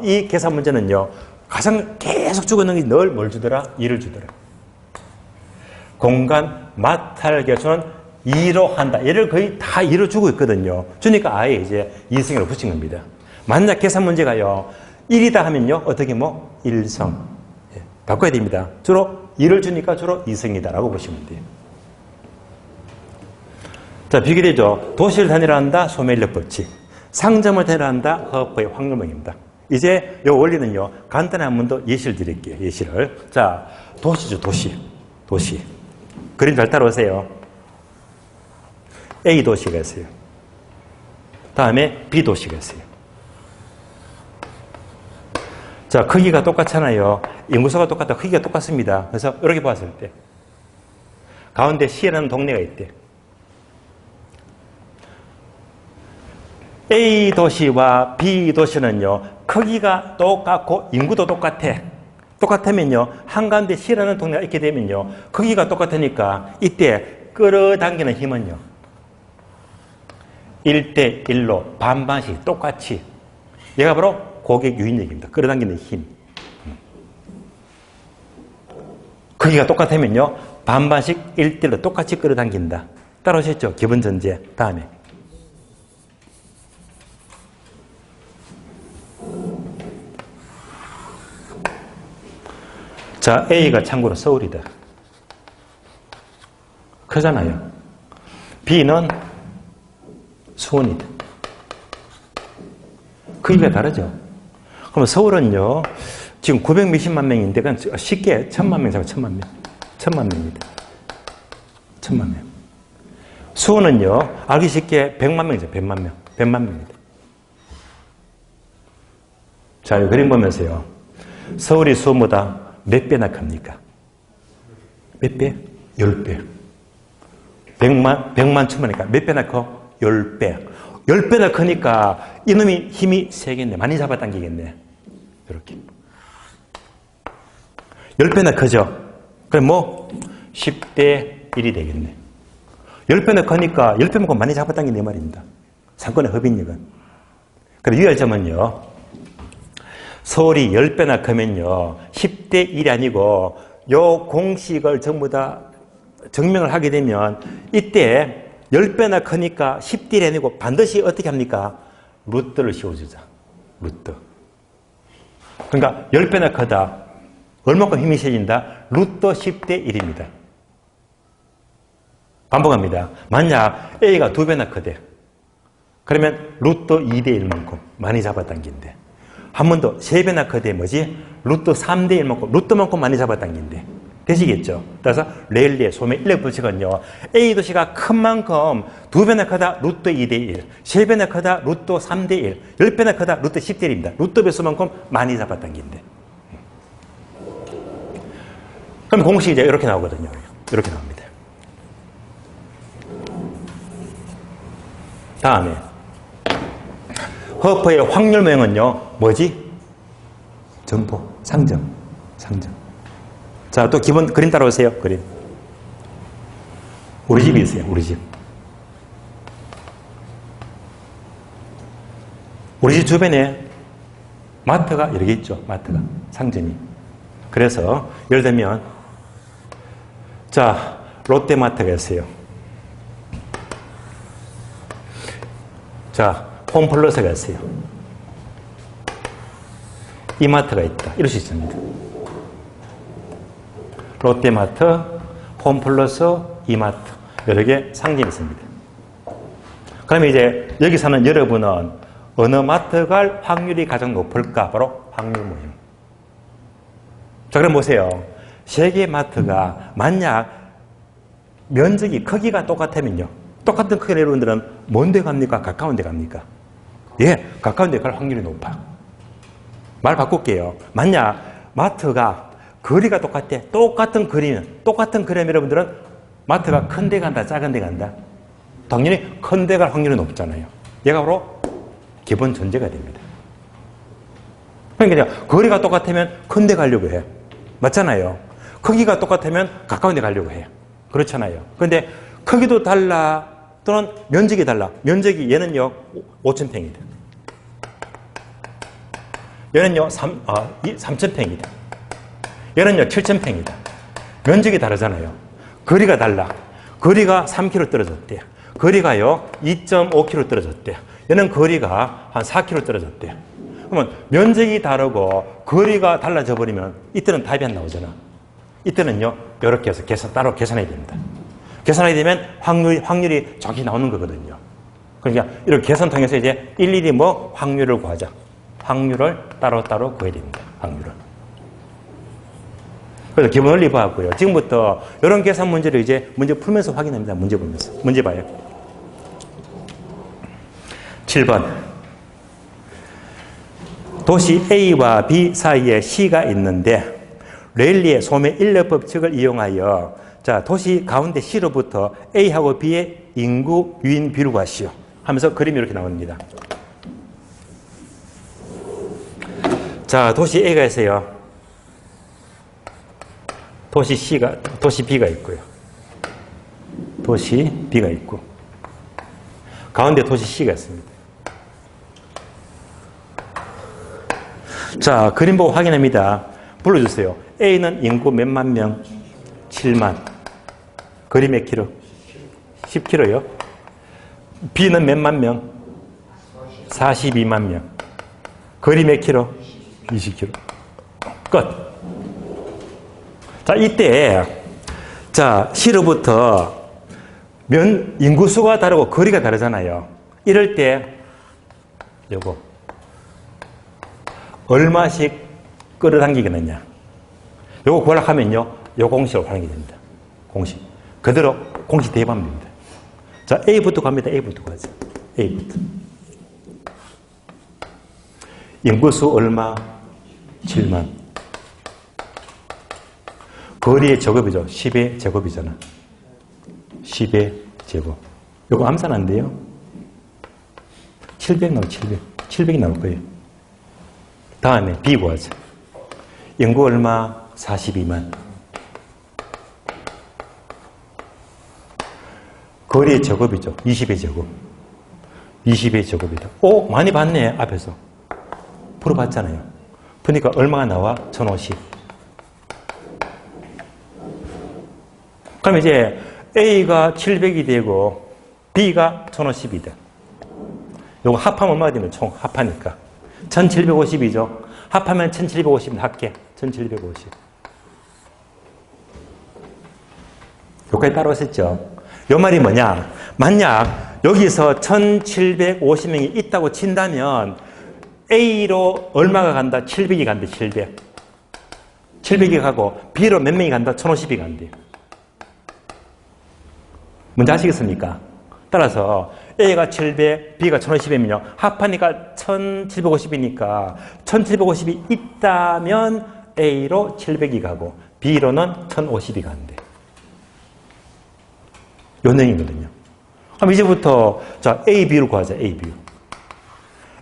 이 계산 문제는요. 가장 계속 주고 있는 게 늘 뭘 주더라? 2를 주더라. 공간 마찰 계수는 2로 한다. 얘를 거의 다 2로 주고 있거든요. 주니까 아예 이제 2성으로 붙인 겁니다. 만약 계산 문제가요. 1이다 하면요. 어떻게 뭐 1성. 예, 바꿔야 됩니다. 주로 2를 주니까 주로 2성이다 라고 보시면 돼요. 자, 비교되죠. 도시를 단위로한다. 소매인력 법칙. 상점을 단위로한다. 허브의 확률명입니다. 이제 이 원리는요. 간단한 한 번 더 예시를 드릴게요. 예시를. 자, 도시죠. 도시. 그림 잘 따라오세요. A 도시가 있어요. 다음에 B 도시가 있어요. 자, 크기가 똑같잖아요. 인구수가 똑같다. 크기가 똑같습니다. 그래서 이렇게 봤을 때 가운데 C라는 동네가 있대. A 도시와 B 도시는요. 크기가 똑같고 인구도 똑같으면요. 한가운데 C라는 동네가 있게 되면요. 크기가 똑같으니까 이때 끌어당기는 힘은요. 1대1로 반반씩 똑같이. 얘가 바로 고객 유인력입니다. 끌어당기는 힘. 크기가 똑같으면요. 반반씩 1대1로 똑같이 끌어당긴다. 따라오셨죠? 기본 전제. 다음에. 자, A가 참고로 서울이다. 크잖아요. B는 수원이다. 크기가 다르죠. 그럼 서울은요, 지금 900 몇십만 명인데, 그냥 쉽게 1000만 명 잡아, 1000만 명입니다. 1000만 명. 수원은요, 알기 쉽게 100만 명이죠, 100만 명. 100만 명입니다. 자, 이 그림 보면서요. 서울이 수원보다 몇 배나 큽니까? 몇 배? 10배. 100만 천만이니까 몇 배나 커? 10배. 10배나 크니까 이놈이 힘이 세겠네. 많이 잡아당기겠네. 이렇게. 10배나 크죠? 그럼 뭐 10대 1이 되겠네. 10배나 크니까 10배만큼 많이 잡아당긴단 말입니다. 상권의 흡인력은. 그런데 유의점은요. 서울이 10배나 크면요. 10대 1이 아니고 요 공식을 전부 다 증명을 하게 되면 이때 10배나 크니까 10대 1이 아니고 반드시 어떻게 합니까? 루트를 씌워주자. 루트. 그러니까 10배나 크다. 얼마큼 힘이 세진다? 루트 10대 1입니다. 반복합니다. 만약 A가 2배나 크대. 그러면 루트 2대 1만큼 많이 잡아당긴대. 한 번 더 3배나 크대 뭐지? 루트 3대 1만큼 루트만큼 많이 잡아당긴대. 되시겠죠? 따라서 레일리의 소매 인력 법칙은요. A 도시가 큰 만큼 2배나 크다 루트 2대 1, 3배나 크다 루트 3대 1, 10배나 크다 루트 10대 1입니다. 루트 배수만큼 많이 잡아당긴대. 그럼 공식이 이제 이렇게 나오거든요. 이렇게 나옵니다. 다음에 허퍼의 확률명은요. 뭐지? 점포, 상점. 자, 또 기본 그림 따라오세요. 그림. 우리 집이 있어요. 우리 집. 우리 집 주변에 마트가 여러 개 있죠. 마트가. 상점이. 그래서 예를 들면 자, 롯데마트가 있어요. 자, 홈플러스가 있어요. 이마트가 있다. 이럴 수 있습니다. 롯데마트, 홈플러스, 이마트 여러 개 상점이 있습니다. 그러면 이제 여기 사는 여러분은 어느 마트 갈 확률이 가장 높을까? 바로 확률 모임. 자, 그럼 보세요. 세 개의 마트가 만약 면적이 크기가 똑같으면요. 똑같은 크기의 여러분들은 먼 데 갑니까? 가까운 데 갑니까? 예, 가까운 데 갈 확률이 높아. 말 바꿀게요. 만약 마트가 거리가 똑같아. 똑같은 거리면 여러분들은 마트가 큰 데 간다, 작은 데 간다? 당연히 큰 데 갈 확률이 높잖아요. 얘가 바로 기본 전제가 됩니다. 그러니까 거리가 똑같으면 큰 데 가려고 해. 맞잖아요. 크기가 똑같으면 가까운 데 가려고 해요. 그렇잖아요. 그런데 크기도 달라 또는 면적이 달라. 면적이 얘는요 5,000평이다. 얘는요 3,000평이다. 얘는요 7,000평이다. 면적이 다르잖아요. 거리가 달라. 거리가 3km 떨어졌대요. 거리가요 2.5km 떨어졌대요. 얘는 거리가 한 4km 떨어졌대요. 그러면 면적이 다르고 거리가 달라져 버리면 이때는 답이 안 나오잖아. 이때는요 이렇게 해서 따로 계산해야 됩니다. 계산하게 되면 확률이 정확히 나오는 거거든요. 그러니까 이렇게 계산 통해서 이제 일일이 뭐 확률을 구하자. 확률을 따로따로 구해야 됩니다. 확률을. 그래서 기본 원리 봐왔고요. 지금부터 이런 계산 문제를 이제 문제 풀면서 확인합니다. 문제 보면서. 문제 봐요. 7번. 도시 A와 B 사이에 C가 있는데 레일리의 소매 인력 법칙을 이용하여 자, 도시 가운데 C로부터 A하고 B의 인구 유인 비를 구하시오. 하면서 그림이 이렇게 나옵니다. 자, 도시 A가 있어요. 도시 B가 있고요. 도시 B가 있고. 가운데 도시 C가 있습니다. 자, 그림 보고 확인합니다. 불러주세요. A는 인구 몇만 명? 7만. 거리 몇 킬로? 10킬로요. B는 몇만 명? 42만 명. 거리 몇 킬로? 20킬로. 끝. 자, 이때, 자, C로부터 인구수가 다르고 거리가 다르잖아요. 이럴 때, 요거, 얼마씩 끌어당기겠느냐. 요거 구하려면요, 요 공식으로 하는 게 됩니다. 공식. 그대로 공식 대입하면 됩니다. 자, A부터 갑니다. A부터 가죠. A부터. 인구수 얼마? 7만. 거리의 제곱이죠. 10의 제곱이잖아. 10의 제곱. 요거 암산 안 돼요? 700 나올 700. 700이 나올 거예요. 다음에 B 구하자. 인구 얼마? 42만. 거리의 제곱이죠. 20의 제곱. 20의 제곱이다. 오, 많이 봤네, 앞에서. 풀어봤잖아요. 그러니까 얼마가 나와? 1050. 그럼 이제 A가 700이 되고 B가 1050이다. 요거 합하면 얼마가 되면 총 합하니까. 1750이죠. 합하면 1750 합계. 1750. 여기까지 따라오셨죠? 요 말이 뭐냐? 만약 여기서 1750명이 있다고 친다면 A로 얼마가 간다? 700이 간대, 700. 700이 가고 B로 몇 명이 간다? 1050이 간대. 뭔지 아시겠습니까? 따라서 A가 700, B가 1050이면요. 합하니까 1750이니까 1750이 있다면 A로 700이 가고 B로는 1050이 간대. 요 내용이거든요. 그럼 이제부터 자 A, B를 구하자. A, B.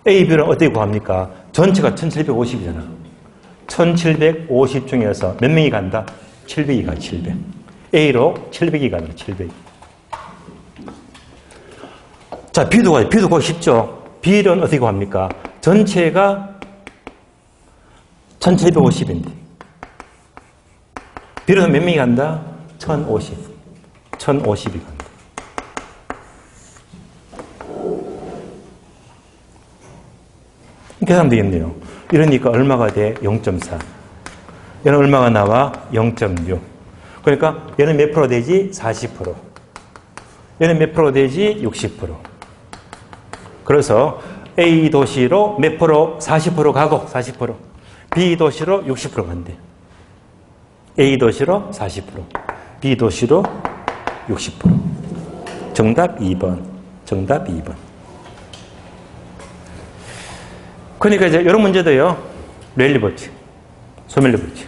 A, B는 어떻게 구합니까? 전체가 1750이잖아. 1750 중에서 몇 명이 간다? 700이 가 700. A로 700이 가는 700. 자, B도 가요. B도 가기 쉽죠? B는 어떻게 구합니까? 전체가 1750인데. B로는 몇 명이 간다? 1050. 1050이 간다. 계산하면 되겠네요. 이러니까 얼마가 돼? 0.4. 얘는 얼마가 나와? 0.6. 그러니까 얘는 몇 프로 되지? 40%. 얘는 몇 프로 되지? 60%. 그래서 A 도시로 몇 프로? 40% 가고 40%. B 도시로 60% 간대. A 도시로 40%. B 도시로 60%. 정답 2번. 정답 2번. 그러니까 이제 이런 문제도요. 랠리 법칙, 소멸리 법칙.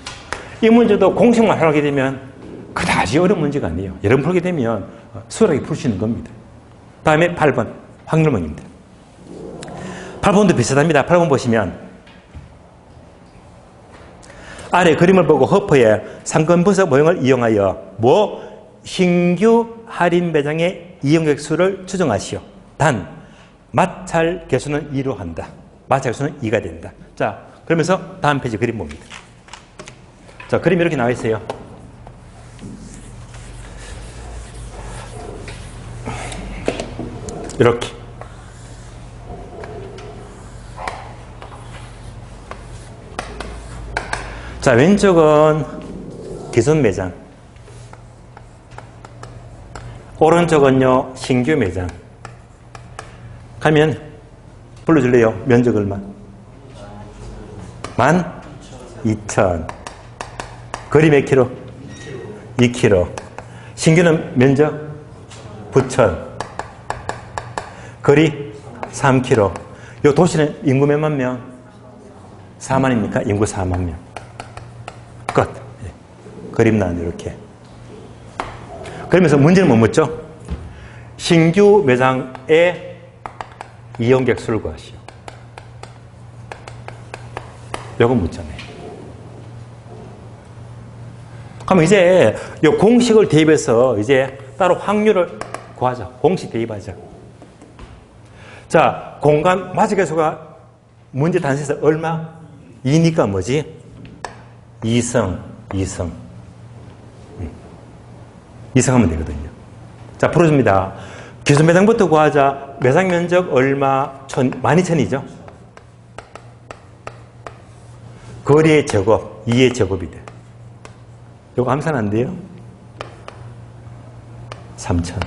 이 문제도 공식만 하게 되면 그다지 어려운 문제가 아니에요. 여러분 풀게 되면 수월하게 풀 수 있는 겁니다. 다음에 8번 확률문입니다. 8번도 비슷합니다. 8번 보시면 아래 그림을 보고 허퍼의 상권분석 모형을 이용하여 신규 할인 매장의 이용객 수를 추정하시오. 단 마찰 개수는 2로 한다. 마찰 개수는 2가 된다. 자, 그러면서 다음 페이지 그림 봅니다. 자, 그림이 이렇게 나와 있어요. 이렇게. 자, 왼쪽은 기존 매장. 오른쪽은요, 신규 매장. 가면, 불러줄래요? 면적 얼마? 12,000. 거리 몇 킬로? 2킬로. 신규는 면적? 9,000. 거리? 3킬로. 요 도시는 인구 몇만 명? 4만입니까? 인구 4만 명. 끝. 그림 나왔네, 이렇게. 그러면서 문제는 뭐 묻죠? 신규 매장의 이용객 수를 구하시오. 요거 묻잖아요. 그럼 이제 요 공식을 대입해서 이제 따로 확률을 구하자. 공식 대입하자. 자, 공간 마찰계수가 문제 단수에서 얼마? 2니까 뭐지? 2성. 2성 하면 되거든요. 자, 풀어줍니다. 기존 매장부터 구하자. 매장 면적 얼마? 12,000이죠? 거리의 제곱, 2의 제곱이 돼. 이거 암산 안 돼요? 3,000.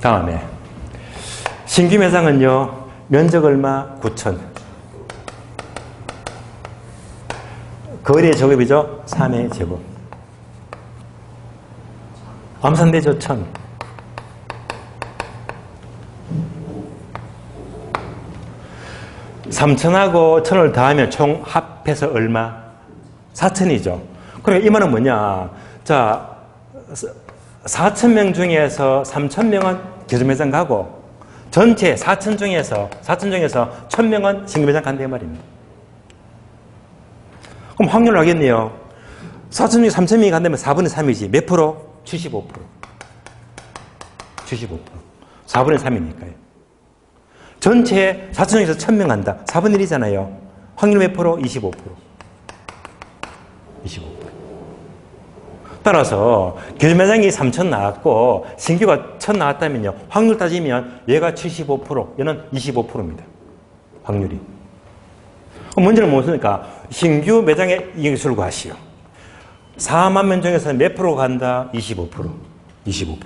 다음에 신규 매장은요. 면적 얼마? 9,000. 거리의 제곱이죠? 3의 제곱. 암산되죠? 1,000. (3,000하고 1,000을 더하면 총 합해서 얼마? 4,000이죠. 그럼 이 말은 뭐냐? 자, 4,000명 중에서 3,000명은 기존 매장 가고 전체 4,000 중에서 1,000명은 신규 매장 간다 이 말입니다. 그럼 확률을 하겠네요. 4,000 중에 3,000명이 간다면 4분의 3이지. 몇 프로? 75%. 75%. 4분의 3이니까요. 전체 4,000 중에서 1,000명 간다. 4분의 1이잖아요. 확률 몇 프로? 25%. 25%. 따라서 기존 매장이 3,000 나왔고 신규가 1,000 나왔다면요. 확률 따지면 얘가 75%, 얘는 25%입니다. 확률이. 문제는 무엇입니까? 신규 매장의 이용수를 구하시오. 4만 명 중에서 몇 프로 간다? 25%. 25%.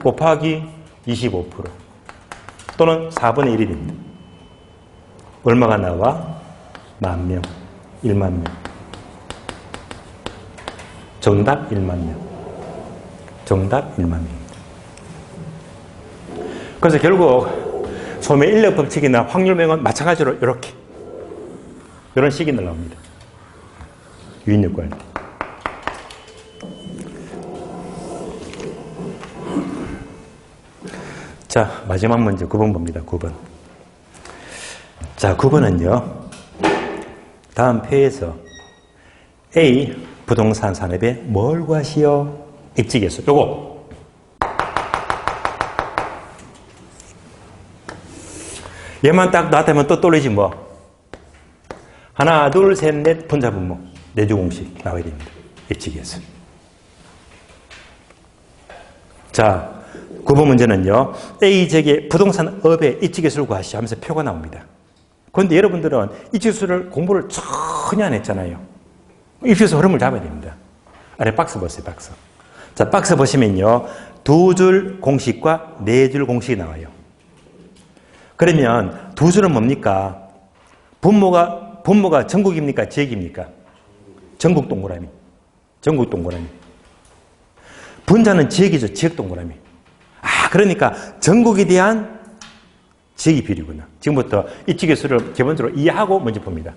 곱하기 25%. 또는 4분의 1이 됩니다. 얼마가 나와? 10,000명. 1만 명. 정답 1만 명. 정답 1만 명입니다. 그래서 결국 소매 인력 법칙이나 확률명은 마찬가지로 이렇게 이런 식이 나옵니다. 유인력과 때. 자, 마지막 문제 9번 봅니다. 9번. 자, 9번은요. 다음 표에서 A 부동산 산업에 뭘 구하시오? 입지계수. 요거. 얘만 딱 나타나면 또 떠올리지 뭐. 하나, 둘, 셋, 넷, 분자분모. 내주 공식 나와야 됩니다. 입지계수. 자, 9번 문제는요. A지역의 부동산업의 입지계수를 구하시오 하면서 표가 나옵니다. 그런데 여러분들은 입지계수를 공부를 전혀 안 했잖아요. 입지계수 흐름을 잡아야 됩니다. 아래 박스 보세요, 박스. 자, 박스 보시면요. 2줄 공식과 4줄 공식이 나와요. 그러면 2줄은 뭡니까? 분모가 전국입니까? 지역입니까? 전국 동그라미. 전국 동그라미. 분자는 지역이죠. 지역 동그라미. 아, 그러니까 전국에 대한 지역이 비례구나. 지금부터 입지계수를 기본적으로 이해하고 먼저 봅니다.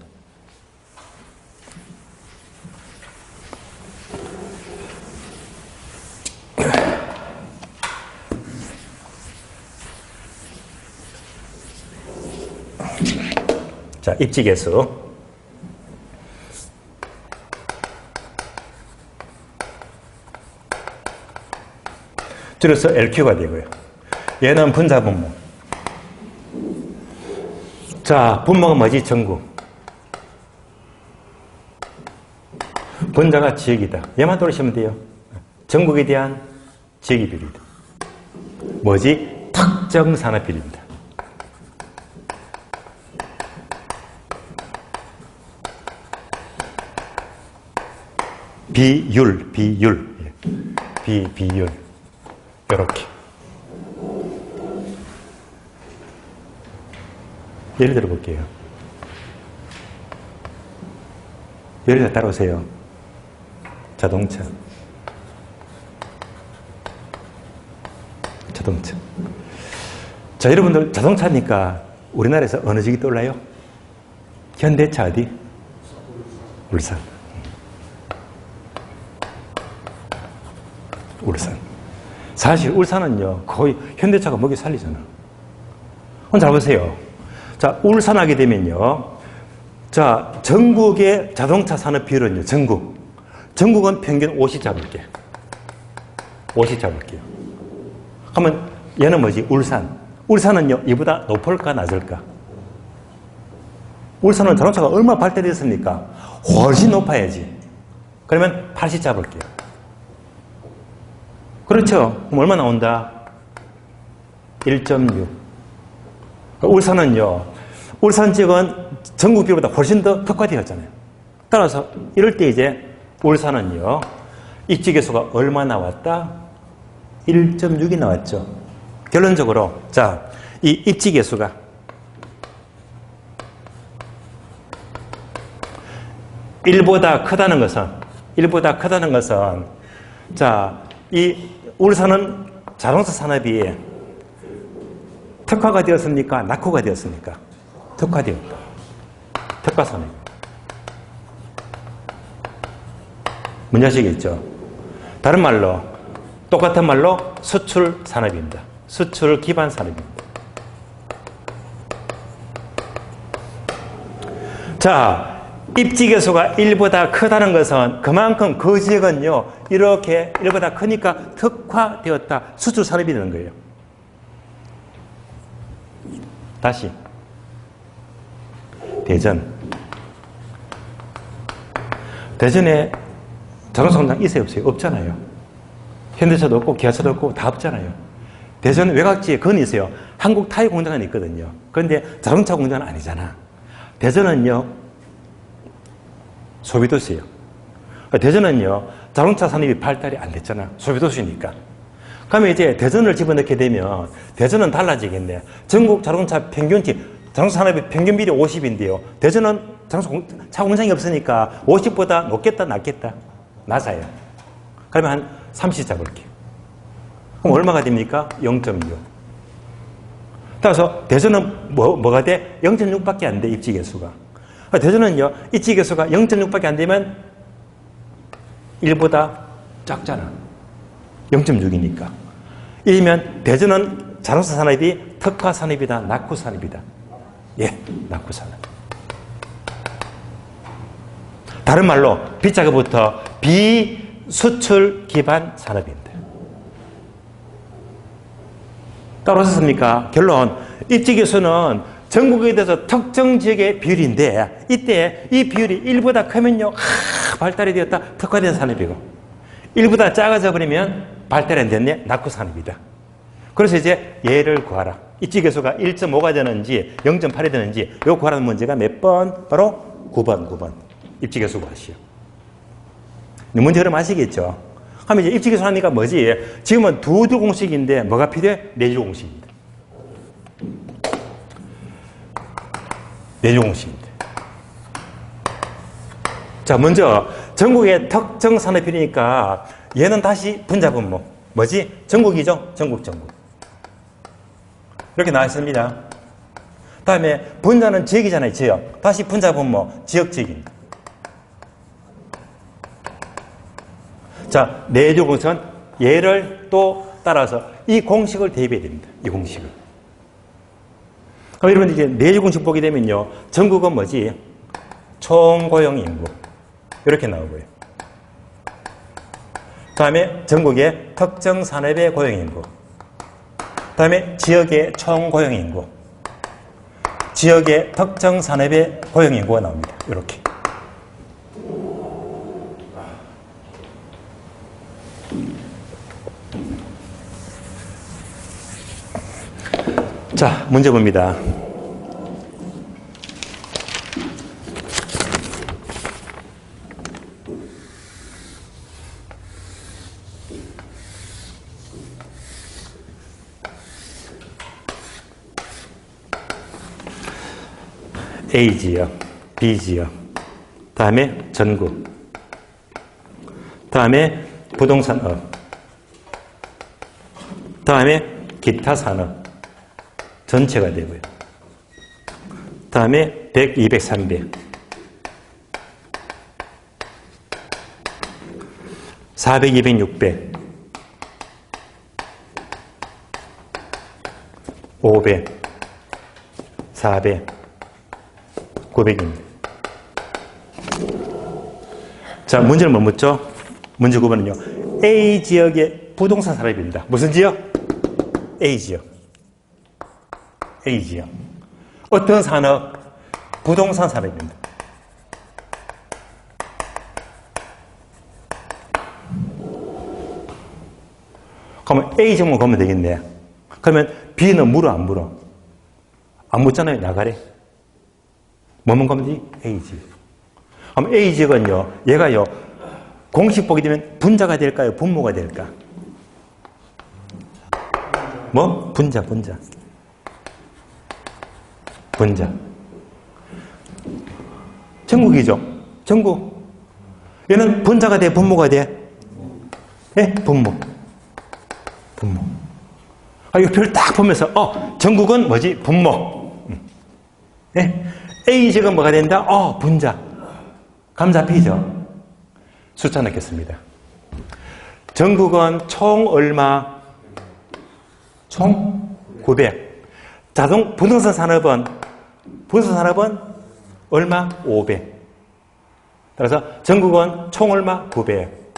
자, 입지계수. 줄여서 LQ가 되고요. 얘는 분자분모. 자, 분모가 뭐지? 전국. 분자가 지역이다. 얘만 들으시면 돼요. 전국에 대한 지역의 비례다. 뭐지? 특정 산업 비례입니다. 비율. 비율. 이렇게. 예를 들어 볼게요. 예를 들어 따라오세요. 자동차. 자, 여러분들 자동차니까 우리나라에서 어느 지역이 떠올라요? 현대차 어디? 울산. 사실 울산은요, 거의 현대차가 먹여 살리잖아. 잘 보세요. 자, 울산 하게 되면요. 자, 전국의 자동차 산업 비율은요, 전국은 평균 50 잡을게요. 50 잡을게요. 그러면 얘는 뭐지? 울산은요, 이보다 높을까, 낮을까? 울산은 자동차가 얼마나 발달됐습니까? 훨씬 높아야지. 그러면 80 잡을게요. 그렇죠? 그럼 얼마 나온다? 1.6. 울산은요, 울산 지역은 전국 비율보다 훨씬 더 특화되었잖아요. 따라서 이럴 때 이제 울산은요, 입지계수가 얼마 나왔다? 1.6이 나왔죠. 결론적으로, 자, 이 입지계수가 1보다 크다는 것은, 자, 이 울산은 자동차 산업이 특화가 되었습니까? 낙후가 되었습니까? 특화되었다. 특화 산업. 뭔지 아시겠죠? 다른 말로, 똑같은 말로 수출 산업입니다. 수출 기반 산업입니다. 자, 입지계수가 1보다 크다는 것은 그만큼 그 지역은요, 이렇게 1보다 크니까 특화되었다. 수출 산업이 되는 거예요. 다시. 대전에 자동차 공장 있어요, 없어요? 없잖아요. 현대차도 없고, 기아차도 없고, 다 없잖아요. 대전 외곽지에 그건 있어요. 한국 타이어 공장은 있거든요. 그런데 자동차 공장은 아니잖아. 대전은요, 소비도시예요. 대전은요, 자동차 산업이 발달이 안 됐잖아. 소비도시니까. 그러면 이제 대전을 집어넣게 되면 대전은 달라지겠네. 전국 자동차 평균치, 자동차 산업의 평균 비율이 50인데요. 대전은 자동차 공장이 없으니까 50보다 높겠다, 낮겠다? 낮아요. 그러면 한 30 잡을게요. 그럼 얼마가 됩니까? 0.6. 따라서 대전은 뭐가 돼? 0.6밖에 안 돼, 입지계수가. 대전은요, 입지계수가 0.6밖에 안 되면 1보다 작잖아. 0.6이니까. 이러면 대전은 자동차 산업이 특화 산업이다, 낙후 산업이다. 예, 낙후 산업. 다른 말로 B자가부터 비수출 기반 산업입니다. 따라오셨습니까? 결론, 입지기수는 전국에 대해서 특정 지역의 비율인데 이때 이 비율이 1보다 크면요 발달이 되었다 특화된 산업이고 1보다 작아져 버리면 발달이 안 됐네 낙후 산업이다. 그래서 이제 얘를 구하라. 입지계수가 1.5가 되는지 0.8이 되는지 요 구하라는 문제가 몇 번? 바로 9번. 입지계수 구하시오. 문제 흐름 아시겠죠? 그럼 이제 입지계수 하니까 뭐지? 지금은 두 공식인데 뭐가 필요해? 내주 공식입니다. 내주 공식입니다. 자, 먼저 전국의 특정 산업이니까 얘는 다시 분자분모. 뭐지? 전국이죠? 전국. 이렇게 나와 있습니다. 다음에 분자는 지역이잖아요. 지역. 다시 분자분모. 지역입니다. 자, 내주 공식은 얘를 또 따라서 이 공식을 대입해야 됩니다. 이 공식을. 그럼 여러분 이제 내주 공식 보게 되면요. 전국은 뭐지? 총고용 인구. 이렇게 나오고요. 다음에 전국의 특정 산업의 고용 인구. 다음에 지역의 총고용 인구. 지역의 특정 산업의 고용 인구가 나옵니다. 이렇게. 자, 문제 봅니다. A지역, B지역, 다음에 전국, 다음에 부동산업, 다음에 기타 산업 전체가 되고요. 다음에 100, 200, 300, 400, 200, 600, 500, 400, 900입니다. 자, 문제는 뭐 묻죠? 문제 9번은요. A지역의 부동산 산업입니다. 무슨 지역? A지역. A지역. 어떤 산업? 부동산 산업입니다. 그러면 A지역만 가면 되겠네. 그러면 B는 물어 안 물어? 안 묻잖아요. 나가래. 뭐만 가면 되지? A지역. 그럼 A지역은요. 얘가요. 공식 보게 되면 분자가 될까요? 분모가 될까? 뭐? 분자. 전국이죠. 전국. 얘는 분자가 돼? 분모가 돼? 예? 분모. 아, 이거 별 딱 보면서, 전국은 뭐지? 분모. 예? A지역은 뭐가 된다? 분자. 감 잡히죠? 숫자 넣겠습니다. 전국은 총 얼마? 총 900. 부동산 산업은 얼마? 500. 따라서 전국은 총 얼마? 900.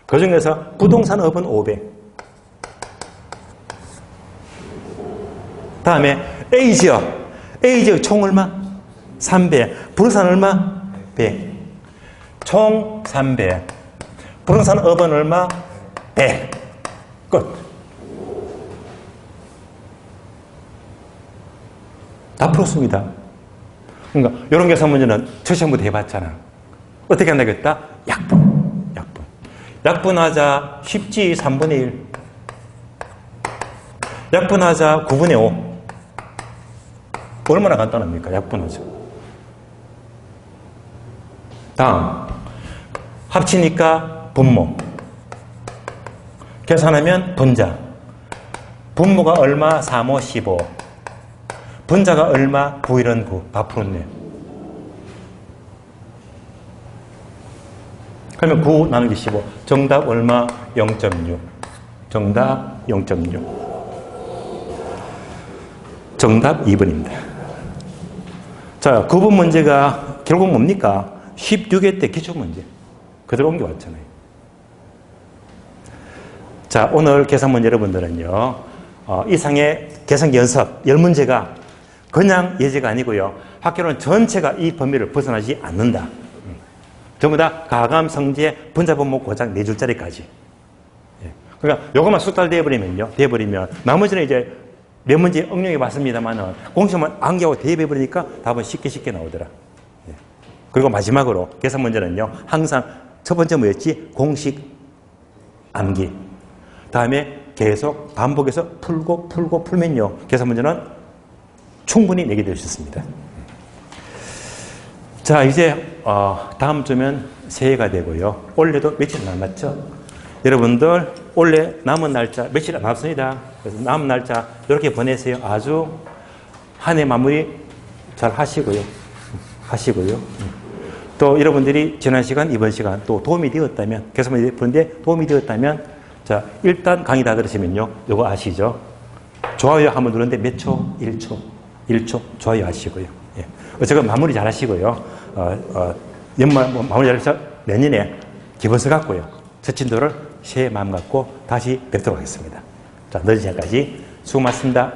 그 중에서 부동산업은 500. 다음에 A지역 총 얼마? 300. 부동산 얼마? 100. 총 300. 부동산업은 얼마? 100. 끝. 다 풀었습니다. 그러니까 이런 계산 문제는 처시험부터 해봤잖아. 어떻게 한다겠다? 약분. 약분하자 쉽지 3분의 1. 약분하자 9분의 5. 얼마나 간단합니까? 약분하자. 다음. 합치니까 분모. 계산하면 분자. 분모가 얼마? 3, 5, 15. 분자가 얼마? 9, 1은 9. 다 풀었네요. 그러면 9 나누기 15. 정답 얼마? 0.6. 정답 0.6. 정답 2번입니다. 자, 9번 문제가 결국 뭡니까? 16회 때 기출문제 그대로 옮겨왔잖아요. 자, 오늘 계산문 여러분들은요, 이상의 계산기 연습 10문제가 그냥 예제가 아니고요. 학교는 전체가 이 범위를 벗어나지 않는다. 전부 다 가감, 성제, 분자분모, 고작 4줄짜리까지. 그러니까 요것만 숙달 돼버리면 나머지는 이제 몇 문제 응용해 봤습니다만은 공식만 암기하고 대입해버리니까 답은 쉽게 나오더라. 그리고 마지막으로 계산 문제는요, 항상 첫 번째 뭐였지? 공식 암기. 다음에 계속 반복해서 풀면요, 계산 문제는 충분히 내게 될 수 있습니다. 자, 이제 다음 주면 새해가 되고요. 올해도 며칠 남았죠? 여러분들 올해 남은 날짜 며칠 안 남았습니다. 그래서 남은 날짜 이렇게 보내세요. 아주 한 해 마무리 잘 하시고요. 또 여러분들이 지난 시간, 이번 시간 또 도움이 되었다면, 계산문제 푸는데 도움이 되었다면, 자, 일단 강의 다 들으시면요, 요거 아시죠? 좋아요 한번 누르는데 몇 초? 1초 좋아요 하시고요. 예. 어쨌든 마무리 잘 하시고요. 연말 마무리 잘 해서 내년에 기본서 갖고요. 서친도를 새해 마음 갖고 다시 뵙도록 하겠습니다. 자, 늦은 시간까지 수고 많습니다.